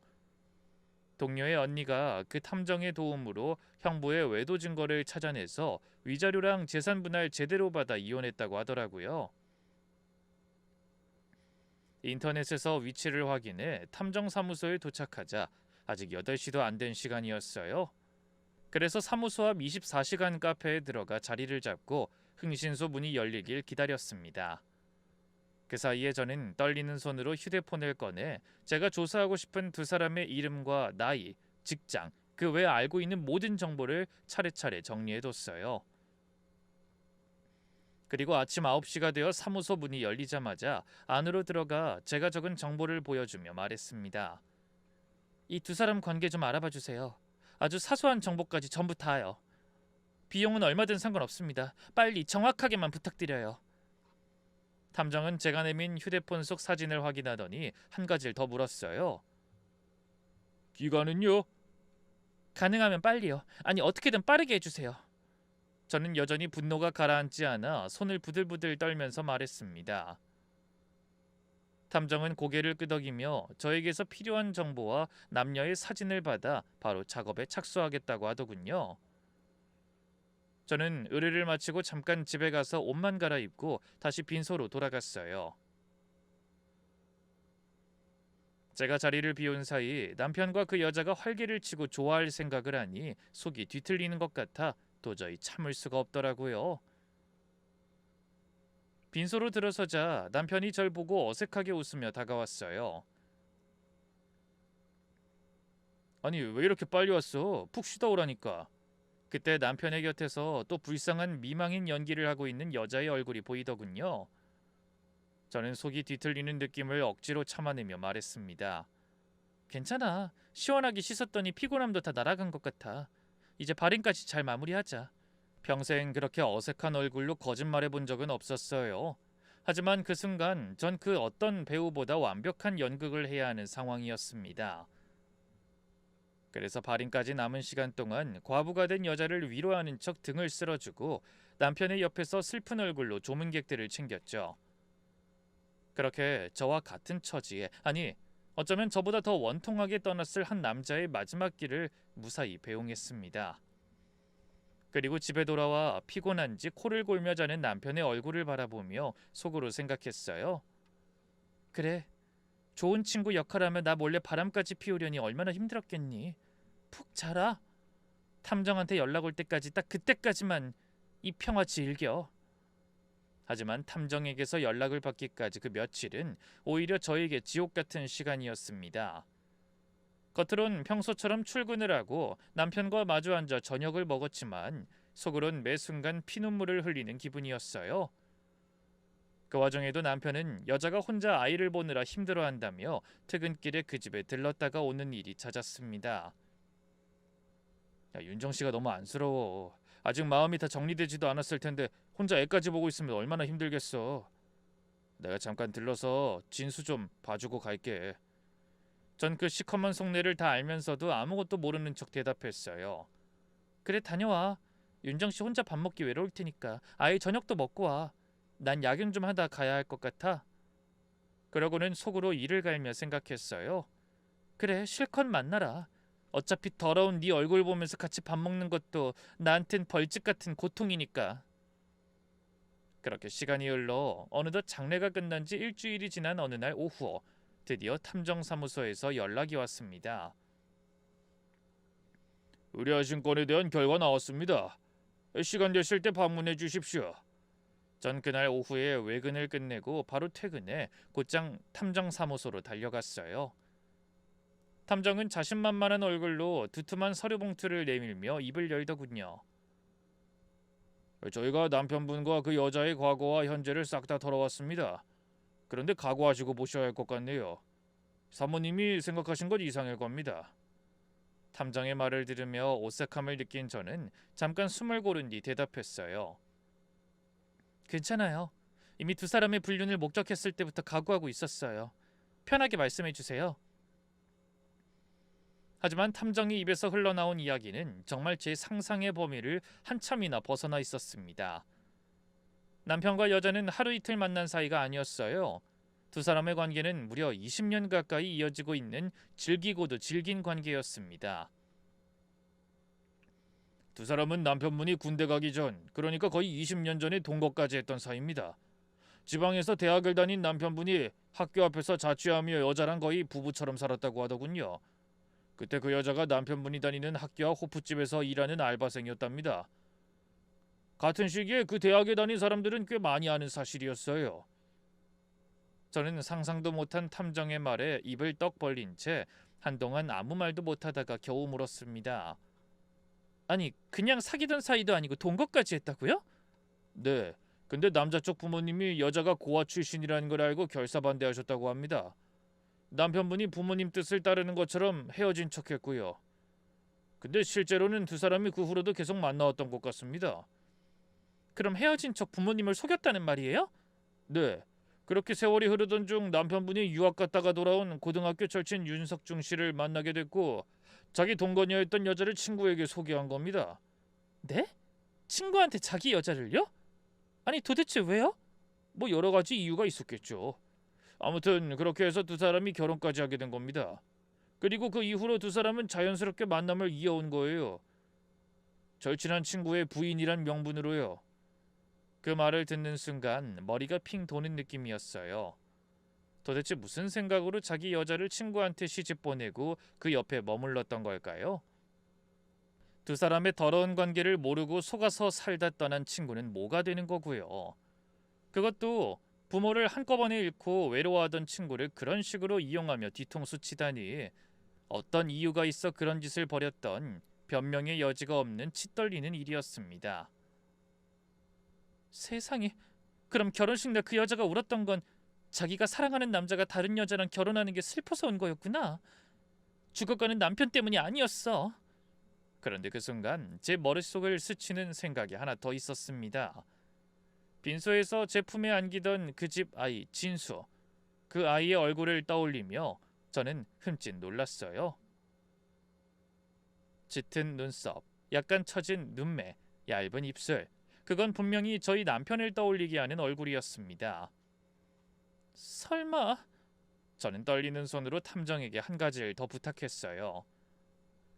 동료의 언니가 그 탐정의 도움으로 형부의 외도 증거를 찾아내서 위자료랑 재산 분할 제대로 받아 이혼했다고 하더라고요. 인터넷에서 위치를 확인해 탐정사무소에 도착하자 아직 8시도 안 된 시간이었어요. 그래서 사무소 앞 24시간 카페에 들어가 자리를 잡고 흥신소 문이 열리길 기다렸습니다. 그 사이에 저는 떨리는 손으로 휴대폰을 꺼내 제가 조사하고 싶은 두 사람의 이름과 나이, 직장, 그 외 알고 있는 모든 정보를 차례차례 정리해뒀어요. 그리고 아침 9시가 되어 사무소 문이 열리자마자 안으로 들어가 제가 적은 정보를 보여주며 말했습니다. 이 두 사람 관계 좀 알아봐 주세요. 아주 사소한 정보까지 전부 다요. 비용은 얼마든 상관없습니다. 빨리 정확하게만 부탁드려요. 탐정은 제가 내민 휴대폰 속 사진을 확인하더니 한 가지를 더 물었어요. 기간은요? 가능하면 빨리요. 아니 어떻게든 빠르게 해주세요. 저는 여전히 분노가 가라앉지 않아 손을 부들부들 떨면서 말했습니다. 탐정은 고개를 끄덕이며 저에게서 필요한 정보와 남녀의 사진을 받아 바로 작업에 착수하겠다고 하더군요. 저는 의뢰를 마치고 잠깐 집에 가서 옷만 갈아입고 다시 빈소로 돌아갔어요. 제가 자리를 비운 사이 남편과 그 여자가 활개를 치고 좋아할 생각을 하니 속이 뒤틀리는 것 같아 도저히 참을 수가 없더라고요. 빈소로 들어서자 남편이 절 보고 어색하게 웃으며 다가왔어요. 아니 왜 이렇게 빨리 왔어? 푹 쉬다 오라니까. 그때 남편의 곁에서 또 불쌍한 미망인 연기를 하고 있는 여자의 얼굴이 보이더군요. 저는 속이 뒤틀리는 느낌을 억지로 참아내며 말했습니다. 괜찮아. 시원하게 씻었더니 피곤함도 다 날아간 것 같아. 이제 발인까지 잘 마무리하자. 평생 그렇게 어색한 얼굴로 거짓말해 본 적은 없었어요. 하지만 그 순간 전 그 어떤 배우보다 완벽한 연극을 해야 하는 상황이었습니다. 그래서 발인까지 남은 시간 동안 과부가 된 여자를 위로하는 척 등을 쓸어주고 남편의 옆에서 슬픈 얼굴로 조문객들을 챙겼죠. 그렇게 저와 같은 처지에, 아니 어쩌면 저보다 더 원통하게 떠났을 한 남자의 마지막 길을 무사히 배웅했습니다. 그리고 집에 돌아와 피곤한지 코를 골며 자는 남편의 얼굴을 바라보며 속으로 생각했어요. 그래, 좋은 친구 역할하며 나 몰래 바람까지 피우려니 얼마나 힘들었겠니. 푹 자라. 탐정한테 연락 올 때까지 딱 그때까지만 이 평화 즐겨. 하지만 탐정에게서 연락을 받기까지 그 며칠은 오히려 저에게 지옥 같은 시간이었습니다. 겉으론 평소처럼 출근을 하고 남편과 마주 앉아 저녁을 먹었지만 속으론 매 순간 피눈물을 흘리는 기분이었어요. 그 와중에도 남편은 여자가 혼자 아이를 보느라 힘들어한다며 퇴근길에 그 집에 들렀다가 오는 일이 잦았습니다. 야, 윤정 씨가 너무 안쓰러워. 아직 마음이 다 정리되지도 않았을 텐데 혼자 애까지 보고 있으면 얼마나 힘들겠어. 내가 잠깐 들러서 진수 좀 봐주고 갈게. 전 그 시커먼 속내를 다 알면서도 아무것도 모르는 척 대답했어요. 그래 다녀와. 윤정 씨 혼자 밥 먹기 외로울 테니까 아예 저녁도 먹고 와. 난 야근 좀 하다 가야 할 것 같아. 그러고는 속으로 이를 갈며 생각했어요. 그래 실컷 만나라. 어차피 더러운 네 얼굴 보면서 같이 밥 먹는 것도 나한텐 벌집 같은 고통이니까. 그렇게 시간이 흘러 어느덧 장례가 끝난 지 일주일이 지난 어느 날 오후 드디어 탐정사무소에서 연락이 왔습니다. 의뢰하신 건에 대한 결과 나왔습니다. 시간 되실 때 방문해 주십시오. 전 그날 오후에 외근을 끝내고 바로 퇴근해 곧장 탐정사무소로 달려갔어요. 탐정은 자신만만한 얼굴로 두툼한 서류 봉투를 내밀며 입을 열더군요. 저희가 남편분과 그 여자의 과거와 현재를 싹 다 털어왔습니다. 그런데 각오하시고 보셔야 할 것 같네요. 사모님이 생각하신 것 이상일 겁니다. 탐정의 말을 들으며 오싹함을 느낀 저는 잠깐 숨을 고른 뒤 대답했어요. 괜찮아요. 이미 두 사람의 불륜을 목격했을 때부터 각오하고 있었어요. 편하게 말씀해 주세요. 하지만 탐정의 입에서 흘러나온 이야기는 정말 제 상상의 범위를 한참이나 벗어나 있었습니다. 남편과 여자는 하루 이틀 만난 사이가 아니었어요. 두 사람의 관계는 무려 20년 가까이 이어지고 있는 질기고도 질긴 관계였습니다. 두 사람은 남편분이 군대 가기 전, 그러니까 거의 20년 전에 동거까지 했던 사이입니다. 지방에서 대학을 다닌 남편분이 학교 앞에서 자취하며 여자랑 거의 부부처럼 살았다고 하더군요. 그때 그 여자가 남편분이 다니는 학교와 호프집에서 일하는 알바생이었답니다. 같은 시기에 그 대학에 다닌 사람들은 꽤 많이 아는 사실이었어요. 저는 상상도 못한 탐정의 말에 입을 떡 벌린 채 한동안 아무 말도 못하다가 겨우 물었습니다. 아니, 그냥 사귀던 사이도 아니고 동거까지 했다고요? 네. 근데 남자 쪽 부모님이 여자가 고아 출신이라는 걸 알고 결사반대하셨다고 합니다. 남편분이 부모님 뜻을 따르는 것처럼 헤어진 척했고요. 근데 실제로는 두 사람이 그 후로도 계속 만나왔던 것 같습니다. 그럼 헤어진 척 부모님을 속였다는 말이에요? 네. 그렇게 세월이 흐르던 중 남편분이 유학 갔다가 돌아온 고등학교 절친 윤석중 씨를 만나게 됐고 자기 동거녀였던 여자를 친구에게 소개한 겁니다. 네? 친구한테 자기 여자를요? 아니 도대체 왜요? 뭐 여러 가지 이유가 있었겠죠. 아무튼 그렇게 해서 두 사람이 결혼까지 하게 된 겁니다. 그리고 그 이후로 두 사람은 자연스럽게 만남을 이어온 거예요. 절친한 친구의 부인이란 명분으로요. 그 말을 듣는 순간 머리가 핑 도는 느낌이었어요. 도대체 무슨 생각으로 자기 여자를 친구한테 시집 보내고 그 옆에 머물렀던 걸까요? 두 사람의 더러운 관계를 모르고 속아서 살다 떠난 친구는 뭐가 되는 거고요. 그것도 부모를 한꺼번에 잃고 외로워하던 친구를 그런 식으로 이용하며 뒤통수 치다니 어떤 이유가 있어 그런 짓을 벌였던 변명의 여지가 없는 치떨리는 일이었습니다. 세상에, 그럼 결혼식 날 그 여자가 울었던 건 자기가 사랑하는 남자가 다른 여자랑 결혼하는 게 슬퍼서 온 거였구나. 죽어가는 남편 때문이 아니었어. 그런데 그 순간 제 머릿속을 스치는 생각이 하나 더 있었습니다. 빈소에서 제 품에 안기던 그 집 아이 진수, 그 아이의 얼굴을 떠올리며 저는 흠칫 놀랐어요. 짙은 눈썹, 약간 처진 눈매, 얇은 입술, 그건 분명히 저희 남편을 떠올리게 하는 얼굴이었습니다. 설마... 저는 떨리는 손으로 탐정에게 한 가지를 더 부탁했어요.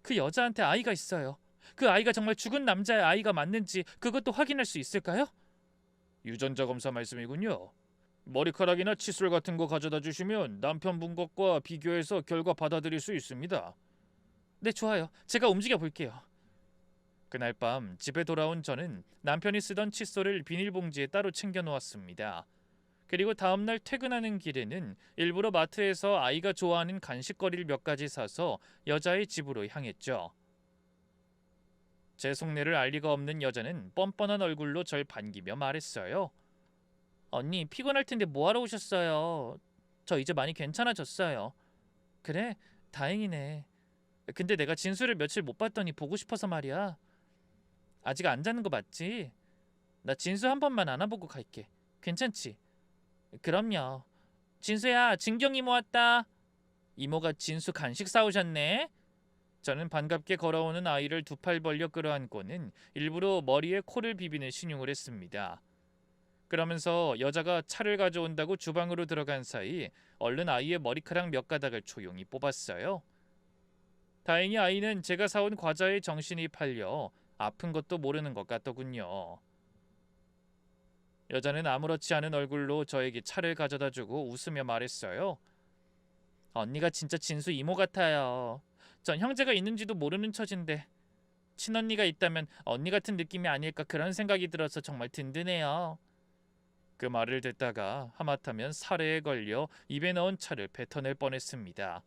그 여자한테 아이가 있어요. 그 아이가 정말 죽은 남자의 아이가 맞는지 그것도 확인할 수 있을까요? 유전자 검사 말씀이군요. 머리카락이나 칫솔 같은 거 가져다 주시면 남편분 것과 비교해서 결과 받아들일 수 있습니다. 네, 좋아요. 제가 움직여 볼게요. 그날 밤 집에 돌아온 저는 남편이 쓰던 칫솔을 비닐봉지에 따로 챙겨 놓았습니다. 그리고 다음날 퇴근하는 길에는 일부러 마트에서 아이가 좋아하는 간식거리를 몇 가지 사서 여자의 집으로 향했죠. 제 속내를 알 리가 없는 여자는 뻔뻔한 얼굴로 절 반기며 말했어요. 언니, 피곤할 텐데 뭐하러 오셨어요? 저 이제 많이 괜찮아졌어요. 그래? 다행이네. 근데 내가 진수를 며칠 못 봤더니 보고 싶어서 말이야. 아직 안 자는 거 맞지? 나 진수 한 번만 안아보고 갈게. 괜찮지? 그럼요. 진수야, 진경 이모 왔다. 이모가 진수 간식 사오셨네. 저는 반갑게 걸어오는 아이를 두 팔 벌려 끌어안고는 일부러 머리에 코를 비비는 신용을 했습니다. 그러면서 여자가 차를 가져온다고 주방으로 들어간 사이 얼른 아이의 머리카락 몇 가닥을 조용히 뽑았어요. 다행히 아이는 제가 사온 과자에 정신이 팔려 아픈 것도 모르는 것 같더군요. 여자는 아무렇지 않은 얼굴로 저에게 차를 가져다주고 웃으며 말했어요. 언니가 진짜 진수 이모 같아요. 전 형제가 있는지도 모르는 처진데 친언니가 있다면 언니 같은 느낌이 아닐까 그런 생각이 들어서 정말 든든해요. 그 말을 듣다가 하마터면 살해에 걸려 입에 넣은 차를 뱉어낼 뻔했습니다.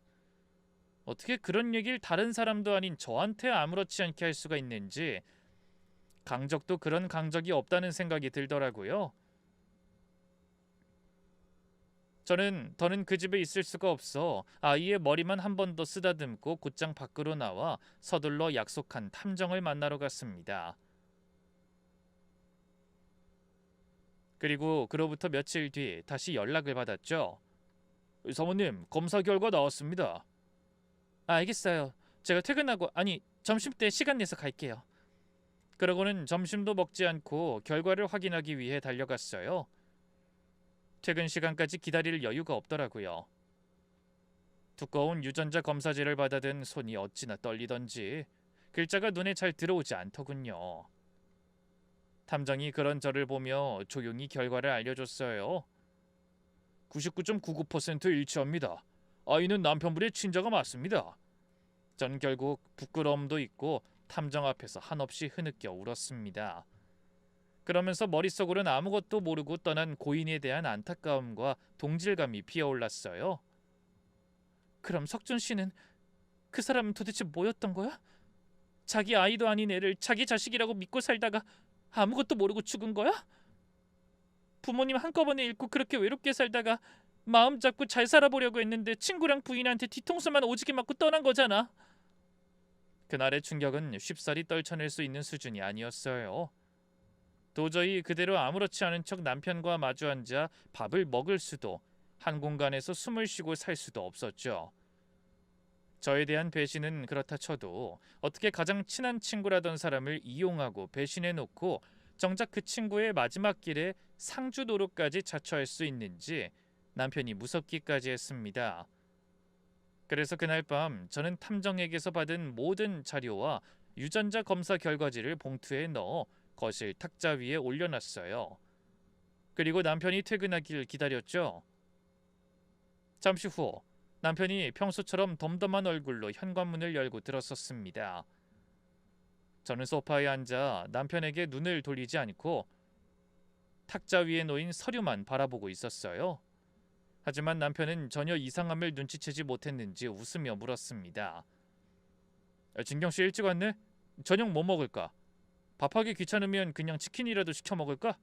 어떻게 그런 얘기를 다른 사람도 아닌 저한테 아무렇지 않게 할 수가 있는지 강적도 그런 강적이 없다는 생각이 들더라고요. 저는 더는 그 집에 있을 수가 없어 아이의 머리만 한 번 더 쓰다듬고 곧장 밖으로 나와 서둘러 약속한 탐정을 만나러 갔습니다. 그리고 그로부터 며칠 뒤 다시 연락을 받았죠. 사모님, 검사 결과 나왔습니다. 알겠어요. 제가 퇴근하고 아니 점심 때 시간 내서 갈게요. 그러고는 점심도 먹지 않고 결과를 확인하기 위해 달려갔어요. 퇴근 시간까지 기다릴 여유가 없더라고요. 두꺼운 유전자 검사지를 받아든 손이 어찌나 떨리던지 글자가 눈에 잘 들어오지 않더군요. 탐정이 그런 저를 보며 조용히 결과를 알려줬어요. 99.99% 일치합니다. 아이는 남편분의 친자가 맞습니다. 전 결국 부끄러움도 있고 탐정 앞에서 한없이 흐느껴 울었습니다. 그러면서 머릿속으로는 아무것도 모르고 떠난 고인에 대한 안타까움과 동질감이 피어올랐어요. 그럼 석준 씨는 그 사람은 도대체 뭐였던 거야? 자기 아이도 아닌 애를 자기 자식이라고 믿고 살다가 아무것도 모르고 죽은 거야? 부모님 한꺼번에 잃고 그렇게 외롭게 살다가 마음 잡고 잘 살아보려고 했는데 친구랑 부인한테 뒤통수만 오지게 맞고 떠난 거잖아. 그날의 충격은 쉽사리 떨쳐낼 수 있는 수준이 아니었어요. 도저히 그대로 아무렇지 않은 척 남편과 마주 앉아 밥을 먹을 수도 한 공간에서 숨을 쉬고 살 수도 없었죠. 저에 대한 배신은 그렇다 쳐도 어떻게 가장 친한 친구라던 사람을 이용하고 배신해놓고 정작 그 친구의 마지막 길에 상주노릇까지 자처할 수 있는지 남편이 무섭기까지 했습니다. 그래서 그날 밤 저는 탐정에게서 받은 모든 자료와 유전자 검사 결과지를 봉투에 넣어 거실 탁자 위에 올려놨어요. 그리고 남편이 퇴근하길 기다렸죠. 잠시 후 남편이 평소처럼 덤덤한 얼굴로 현관문을 열고 들어섰습니다. 저는 소파에 앉아 남편에게 눈을 돌리지 않고 탁자 위에 놓인 서류만 바라보고 있었어요. 하지만 남편은 전혀 이상함을 눈치채지 못했는지 웃으며 물었습니다. 진경씨 일찍 왔네? 저녁 뭐 먹을까? 밥하기 귀찮으면 그냥 치킨이라도 시켜 먹을까?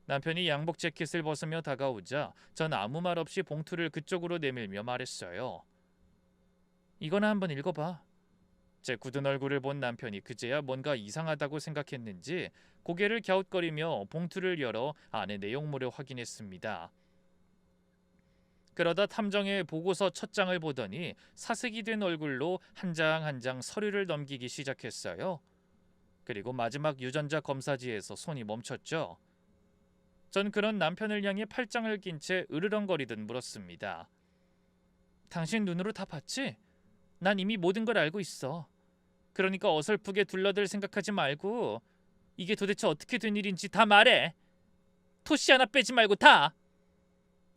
남편이 양복 재킷을 벗으며 다가오자 전 아무 말 없이 봉투를 그쪽으로 내밀며 말했어요. 이거나 한번 읽어봐. 제 굳은 얼굴을 본 남편이 그제야 뭔가 이상하다고 생각했는지 고개를 갸웃거리며 봉투를 열어 안의 내용물을 확인했습니다. 그러다 탐정의 보고서 첫 장을 보더니 사색이 된 얼굴로 한 장 한 장 서류를 넘기기 시작했어요. 그리고 마지막 유전자 검사지에서 손이 멈췄죠. 전 그런 남편을 향해 팔짱을 낀 채 으르렁거리듯 물었습니다. 당신 눈으로 다 봤지? 난 이미 모든 걸 알고 있어. 그러니까 어설프게 둘러댈 생각하지 말고 이게 도대체 어떻게 된 일인지 다 말해. 토시 하나 빼지 말고 다.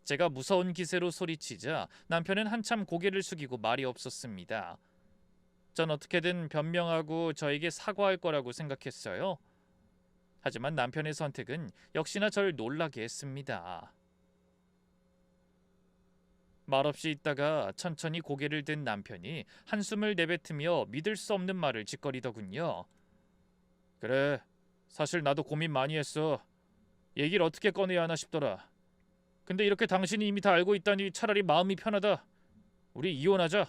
제가 무서운 기세로 소리치자 남편은 한참 고개를 숙이고 말이 없었습니다. 전 어떻게든 변명하고 저에게 사과할 거라고 생각했어요. 하지만 남편의 선택은 역시나 절 놀라게 했습니다. 말없이 있다가 천천히 고개를 든 남편이 한숨을 내뱉으며 믿을 수 없는 말을 짓거리더군요. 그래, 사실 나도 고민 많이 했어. 얘기를 어떻게 꺼내야 하나 싶더라. 근데 이렇게 당신이 이미 다 알고 있다니 차라리 마음이 편하다. 우리 이혼하자.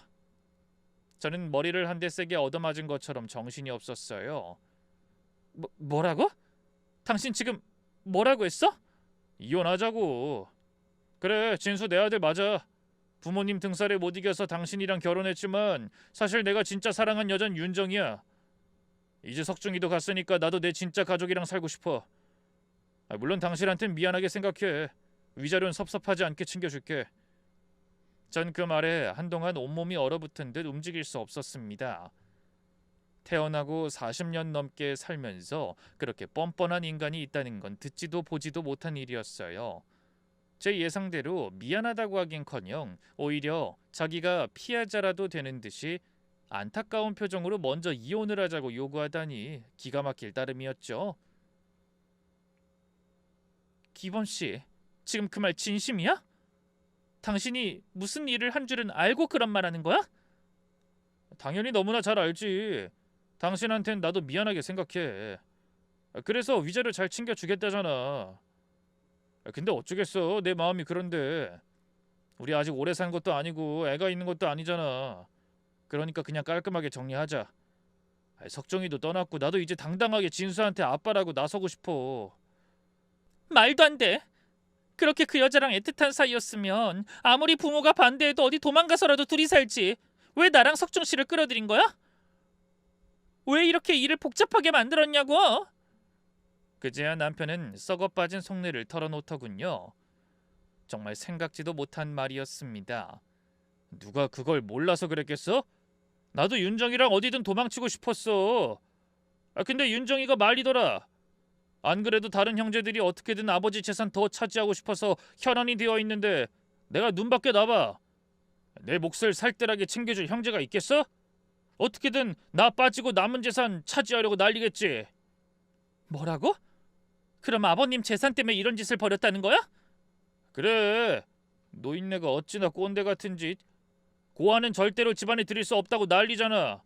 저는 머리를 한 대 세게 얻어맞은 것처럼 정신이 없었어요. 뭐라고? 당신 지금 뭐라고 했어? 이혼하자고. 그래, 진수 내 아들 맞아. 부모님 등살에 못 이겨서 당신이랑 결혼했지만 사실 내가 진짜 사랑한 여잔 윤정이야. 이제 석중이도 갔으니까 나도 내 진짜 가족이랑 살고 싶어. 물론 당신한텐 미안하게 생각해. 위자료는 섭섭하지 않게 챙겨줄게. 전 그 말에 한동안 온몸이 얼어붙은 듯 움직일 수 없었습니다. 태어나고 40년 넘게 살면서 그렇게 뻔뻔한 인간이 있다는 건 듣지도 보지도 못한 일이었어요. 제 예상대로 미안하다고 하긴커녕 오히려 자기가 피해자라도 되는 듯이 안타까운 표정으로 먼저 이혼을 하자고 요구하다니 기가 막힐 따름이었죠. 기범 씨, 지금 그 말 진심이야? 당신이 무슨 일을 한 줄은 알고 그런 말 하는 거야? 당연히 너무나 잘 알지. 당신한텐 나도 미안하게 생각해. 그래서 위자료 잘 챙겨주겠다잖아. 근데 어쩌겠어. 내 마음이 그런데. 우리 아직 오래 산 것도 아니고 애가 있는 것도 아니잖아. 그러니까 그냥 깔끔하게 정리하자. 석정이도 떠났고 나도 이제 당당하게 진수한테 아빠라고 나서고 싶어. 말도 안 돼. 그렇게 그 여자랑 애틋한 사이였으면 아무리 부모가 반대해도 어디 도망가서라도 둘이 살지. 왜 나랑 석중 씨를 끌어들인 거야? 왜 이렇게 일을 복잡하게 만들었냐고? 그제야 남편은 썩어 빠진 속내를 털어놓더군요. 정말 생각지도 못한 말이었습니다. 누가 그걸 몰라서 그랬겠어? 나도 윤정이랑 어디든 도망치고 싶었어. 근데 윤정이가 말리더라. 안 그래도 다른 형제들이 어떻게든 아버지 재산 더 차지하고 싶어서 혈안이 되어 있는데 내가 눈밖에 나봐. 내 몫을 살뜰하게 챙겨줄 형제가 있겠어? 어떻게든 나 빠지고 남은 재산 차지하려고 난리겠지. 뭐라고? 그럼 아버님 재산 때문에 이런 짓을 벌였다는 거야? 그래. 노인네가 어찌나 꼰대 같은 짓. 고아는 절대로 집안에 들일 수 없다고 난리잖아.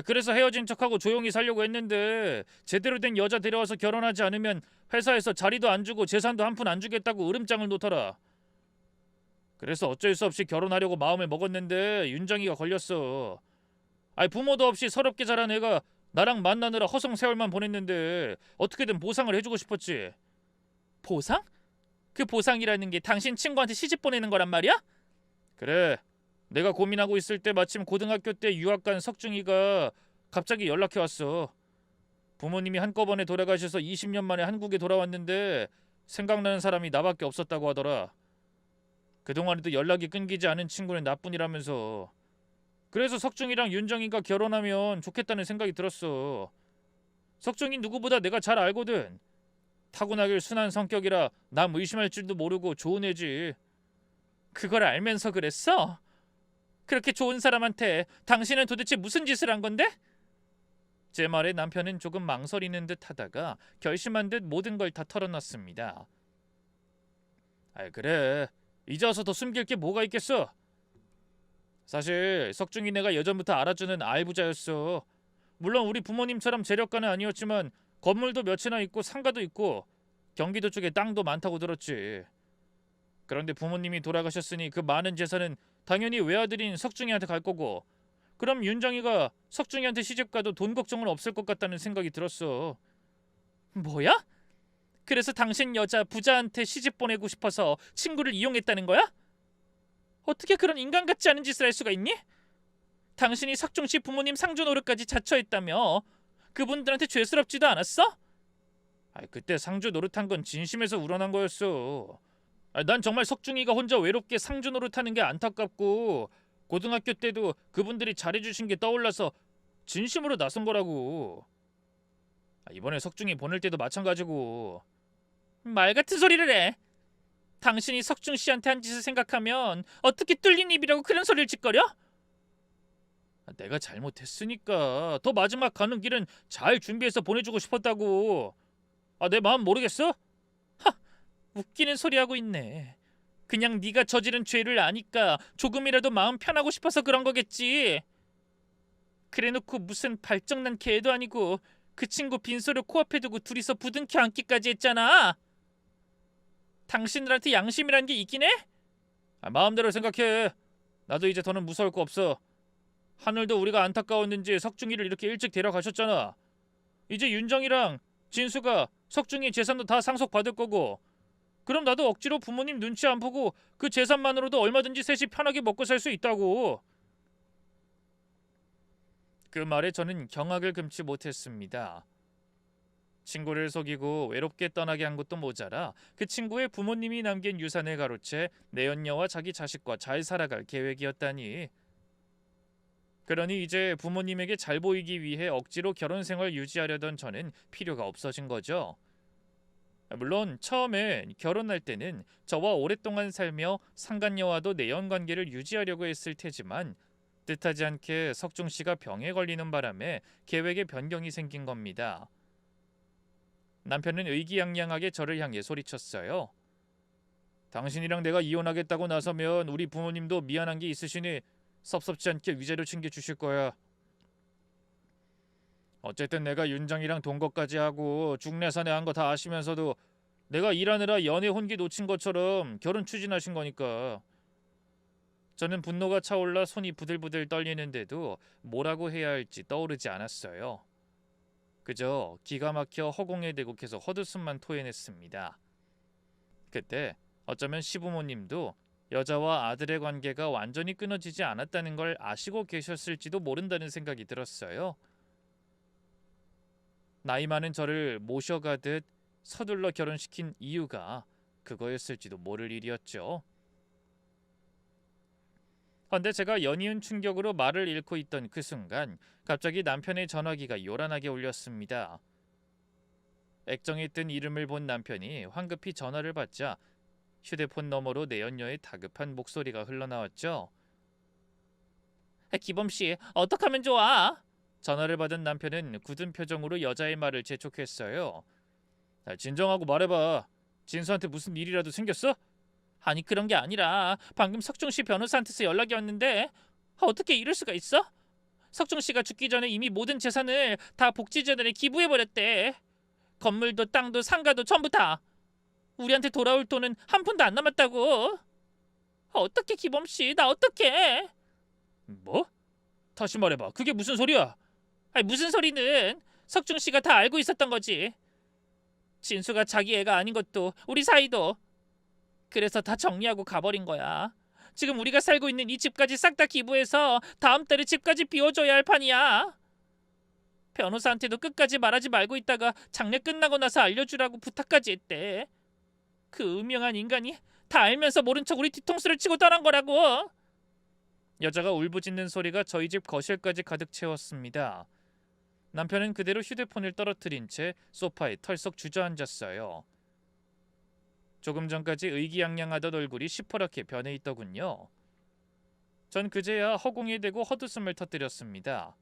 그래서 헤어진 척하고 조용히 살려고 했는데 제대로 된 여자 데려와서 결혼하지 않으면 회사에서 자리도 안 주고 재산도 한 푼 안 주겠다고 으름장을 놓더라. 그래서 어쩔 수 없이 결혼하려고 마음을 먹었는데 윤정이가 걸렸어. 부모도 없이 서럽게 자란 애가 나랑 만나느라 허송 세월만 보냈는데 어떻게든 보상을 해주고 싶었지. 보상? 그 보상이라는 게 당신 친구한테 시집 보내는 거란 말이야? 그래. 내가 고민하고 있을 때 마침 고등학교 때 유학 간 석중이가 갑자기 연락해 왔어. 부모님이 한꺼번에 돌아가셔서 20년 만에 한국에 돌아왔는데 생각나는 사람이 나밖에 없었다고 하더라. 그동안에도 연락이 끊기지 않은 친구는 나뿐이라면서. 그래서 석중이랑 윤정이가 결혼하면 좋겠다는 생각이 들었어. 석중이 누구보다 내가 잘 알거든. 타고나길 순한 성격이라 남 의심할 줄도 모르고 좋은 애지. 그걸 알면서 그랬어? 그렇게 좋은 사람한테 당신은 도대체 무슨 짓을 한 건데? 제 말에 남편은 조금 망설이는 듯 하다가 결심한 듯 모든 걸 다 털어놨습니다. 그래. 이제 와서 더 숨길 게 뭐가 있겠어? 사실 석중이 내가 예전부터 알아주는 알부자였어. 물론 우리 부모님처럼 재력가는 아니었지만 건물도 몇이나 있고 상가도 있고 경기도 쪽에 땅도 많다고 들었지. 그런데 부모님이 돌아가셨으니 그 많은 재산은 당연히 외아들인 석중이한테 갈 거고, 그럼 윤정이가 석중이한테 시집가도 돈 걱정은 없을 것 같다는 생각이 들었어. 뭐야? 그래서 당신 여자 부자한테 시집 보내고 싶어서 친구를 이용했다는 거야? 어떻게 그런 인간 같지 않은 짓을 할 수가 있니? 당신이 석중씨 부모님 상주 노릇까지 자처했다며 그분들한테 죄스럽지도 않았어? 그때 상주 노릇한 건 진심에서 우러난 거였어. 난 정말 석중이가 혼자 외롭게 상주 노릇하는 게 안타깝고 고등학교 때도 그분들이 잘해주신 게 떠올라서 진심으로 나선 거라고. 이번에 석중이 보낼 때도 마찬가지고. 말 같은 소리를 해. 당신이 석중 씨한테 한 짓을 생각하면 어떻게 뚫린 입이라고 그런 소리를 짓거려? 내가 잘못했으니까 더 마지막 가는 길은 잘 준비해서 보내주고 싶었다고. 내 마음 모르겠어? 웃기는 소리 하고 있네. 그냥 네가 저지른 죄를 아니까 조금이라도 마음 편하고 싶어서 그런 거겠지. 그래놓고 무슨 발정난 개도 아니고 그 친구 빈소를 코앞에 두고 둘이서 부둥켜 앉기까지 했잖아. 당신들한테 양심이란 게 있긴 해? 마음대로 생각해. 나도 이제 더는 무서울 거 없어. 하늘도 우리가 안타까웠는지 석중이를 이렇게 일찍 데려가셨잖아. 이제 윤정이랑 진수가 석중이 재산도 다 상속받을 거고, 그럼 나도 억지로 부모님 눈치 안 보고 그 재산만으로도 얼마든지 셋이 편하게 먹고 살 수 있다고. 그 말에 저는 경악을 금치 못했습니다. 친구를 속이고 외롭게 떠나게 한 것도 모자라 그 친구의 부모님이 남긴 유산을 가로채 내연녀와 자기 자식과 잘 살아갈 계획이었다니. 그러니 이제 부모님에게 잘 보이기 위해 억지로 결혼 생활 유지하려던 저는 필요가 없어진 거죠. 물론 처음에 결혼할 때는 저와 오랫동안 살며 상간녀와도 내연 관계를 유지하려고 했을 테지만 뜻하지 않게 석중 씨가 병에 걸리는 바람에 계획에 변경이 생긴 겁니다. 남편은 의기양양하게 저를 향해 소리쳤어요. 당신이랑 내가 이혼하겠다고 나서면 우리 부모님도 미안한 게 있으시니 섭섭지 않게 위자료 챙겨주실 거야. 어쨌든 내가 윤정이랑 동거까지 하고 중내산에 한 거 다 아시면서도 내가 일하느라 연애 혼기 놓친 것처럼 결혼 추진하신 거니까. 저는 분노가 차올라 손이 부들부들 떨리는데도 뭐라고 해야 할지 떠오르지 않았어요. 그저 기가 막혀 허공에 대고 계속 헛웃음만 토해냈습니다. 그때 어쩌면 시부모님도 여자와 아들의 관계가 완전히 끊어지지 않았다는 걸 아시고 계셨을지도 모른다는 생각이 들었어요. 나이 많은 저를 모셔가듯 서둘러 결혼시킨 이유가 그거였을지도 모를 일이었죠. 헌데 제가 연이은 충격으로 말을 잃고 있던 그 순간 갑자기 남편의 전화기가 요란하게 울렸습니다. 액정에 뜬 이름을 본 남편이 황급히 전화를 받자 휴대폰 너머로 내연녀의 다급한 목소리가 흘러나왔죠. 기범씨, 어떡하면 좋아? 전화를 받은 남편은 굳은 표정으로 여자의 말을 재촉했어요. 진정하고 말해봐. 진수한테 무슨 일이라도 생겼어? 아니, 그런 게 아니라 방금 석중씨 변호사한테서 연락이 왔는데 어떻게 이럴 수가 있어? 석중씨가 죽기 전에 이미 모든 재산을 다 복지재단에 기부해버렸대. 건물도 땅도 상가도 전부 다. 우리한테 돌아올 돈은 한 푼도 안 남았다고. 어떻게 기범씨, 나 어떡해? 뭐? 다시 말해봐. 그게 무슨 소리야? 아니, 무슨 소리는 석중씨가 다 알고 있었던 거지. 진수가 자기 애가 아닌 것도 우리 사이도. 그래서 다 정리하고 가버린 거야. 지금 우리가 살고 있는 이 집까지 싹 다 기부해서 다음 달에 집까지 비워줘야 할 판이야. 변호사한테도 끝까지 말하지 말고 있다가 장례 끝나고 나서 알려주라고 부탁까지 했대. 그 음흉한 인간이 다 알면서 모른 척 우리 뒤통수를 치고 떠난 거라고. 여자가 울부짖는 소리가 저희 집 거실까지 가득 채웠습니다. 남편은 그대로 휴대폰을 떨어뜨린 채 소파에 털썩 주저앉았어요. 조금 전까지 의기양양하던 얼굴이 시퍼렇게 변해 있더군요. 전 그제야 허공에 대고 헛웃음을 터뜨렸습니다.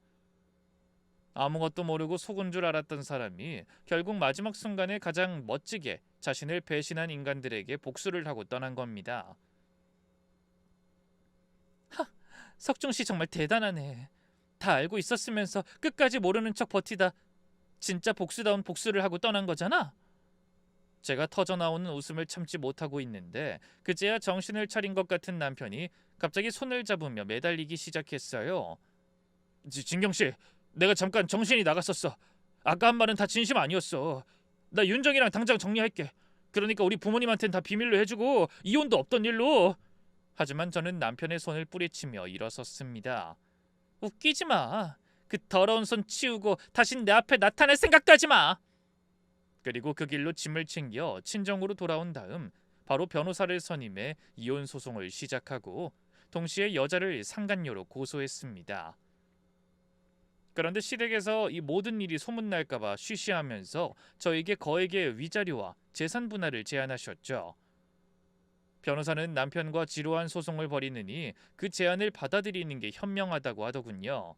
아무것도 모르고 속은 줄 알았던 사람이 결국 마지막 순간에 가장 멋지게 자신을 배신한 인간들에게 복수를 하고 떠난 겁니다. 석중씨 정말 대단하네. 다 알고 있었으면서 끝까지 모르는 척 버티다 진짜 복수다운 복수를 하고 떠난 거잖아. 제가 터져나오는 웃음을 참지 못하고 있는데 그제야 정신을 차린 것 같은 남편이 갑자기 손을 잡으며 매달리기 시작했어요. 진경씨, 내가 잠깐 정신이 나갔었어. 아까 한 말은 다 진심 아니었어. 나 윤정이랑 당장 정리할게. 그러니까 우리 부모님한텐 다 비밀로 해주고 이혼도 없던 일로. 하지만 저는 남편의 손을 뿌리치며 일어섰습니다. 웃기지 마. 그 더러운 손 치우고 다신 내 앞에 나타날 생각도 하지 마. 그리고 그 길로 짐을 챙겨 친정으로 돌아온 다음 바로 변호사를 선임해 이혼 소송을 시작하고 동시에 여자를 상간녀로 고소했습니다. 그런데 시댁에서 이 모든 일이 소문날까봐 쉬쉬하면서 저에게 거액의 위자료와 재산 분할을 제안하셨죠. 변호사는 남편과 지루한 소송을 벌이느니 그 제안을 받아들이는 게 현명하다고 하더군요.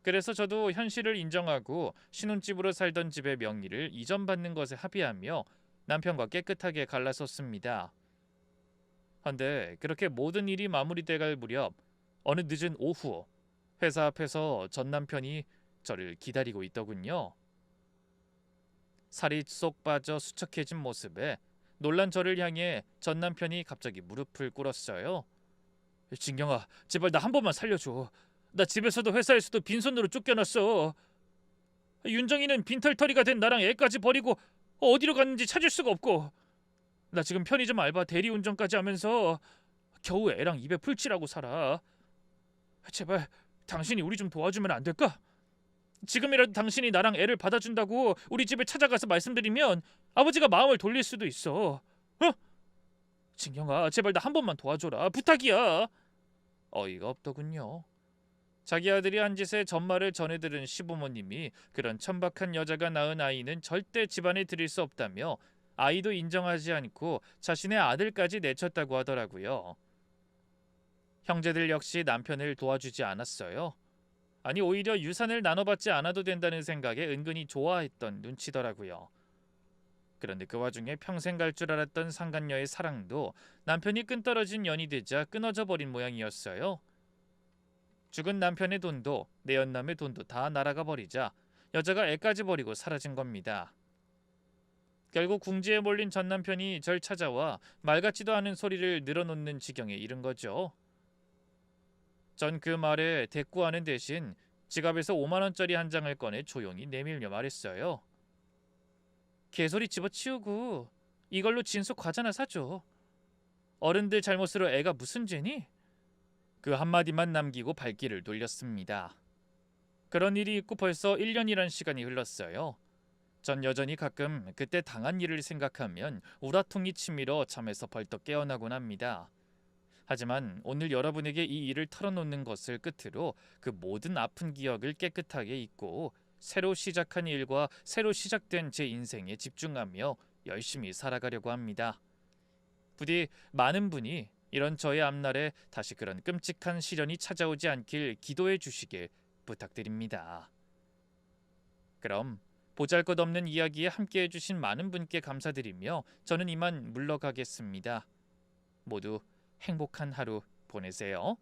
그래서 저도 현실을 인정하고 신혼집으로 살던 집의 명의를 이전받는 것에 합의하며 남편과 깨끗하게 갈라섰습니다. 헌데 그렇게 모든 일이 마무리돼갈 무렵 어느 늦은 오후 회사 앞에서 전 남편이 저를 기다리고 있더군요. 살이 쏙 빠져 수척해진 모습에 놀란 저를 향해 전 남편이 갑자기 무릎을 꿇었어요. 진경아, 제발 나 한 번만 살려줘. 나 집에서도 회사에서도 빈손으로 쫓겨났어. 윤정이는 빈털터리가 된 나랑 애까지 버리고 어디로 갔는지 찾을 수가 없고 나 지금 편의점 알바 대리운전까지 하면서 겨우 애랑 입에 풀칠하고 살아. 제발 당신이 우리 좀 도와주면 안 될까? 지금이라도 당신이 나랑 애를 받아준다고 우리 집에 찾아가서 말씀드리면 아버지가 마음을 돌릴 수도 있어. 어? 진경아, 제발 나 한 번만 도와줘라. 부탁이야. 어이가 없더군요. 자기 아들이 한 짓에 전말을 전해들은 시부모님이 그런 천박한 여자가 낳은 아이는 절대 집안에 들일 수 없다며 아이도 인정하지 않고 자신의 아들까지 내쳤다고 하더라고요. 형제들 역시 남편을 도와주지 않았어요. 아니, 오히려 유산을 나눠받지 않아도 된다는 생각에 은근히 좋아했던 눈치더라고요. 그런데 그 와중에 평생 갈 줄 알았던 상간녀의 사랑도 남편이 끈떨어진 연이 되자 끊어져 버린 모양이었어요. 죽은 남편의 돈도 내연남의 돈도 다 날아가 버리자 여자가 애까지 버리고 사라진 겁니다. 결국 궁지에 몰린 전 남편이 절 찾아와 말 같지도 않은 소리를 늘어놓는 지경에 이른 거죠. 전 그 말에 대꾸하는 대신 지갑에서 5만 원짜리 한 장을 꺼내 조용히 내밀며 말했어요. 개소리 집어치우고 이걸로 진수 과자나 사줘. 어른들 잘못으로 애가 무슨 죄니? 그 한마디만 남기고 발길을 돌렸습니다. 그런 일이 있고 벌써 1년이란 시간이 흘렀어요. 전 여전히 가끔 그때 당한 일을 생각하면 우라통이 치밀어 잠에서 벌떡 깨어나곤 합니다. 하지만 오늘 여러분에게 이 일을 털어놓는 것을 끝으로 그 모든 아픈 기억을 깨끗하게 잊고 새로 시작한 일과 새로 시작된 제 인생에 집중하며 열심히 살아가려고 합니다. 부디 많은 분이 이런 저의 앞날에 다시 그런 끔찍한 시련이 찾아오지 않길 기도해 주시길 부탁드립니다. 그럼 보잘것없는 이야기에 함께해 주신 많은 분께 감사드리며 저는 이만 물러가겠습니다. 모두 행복한 하루 보내세요.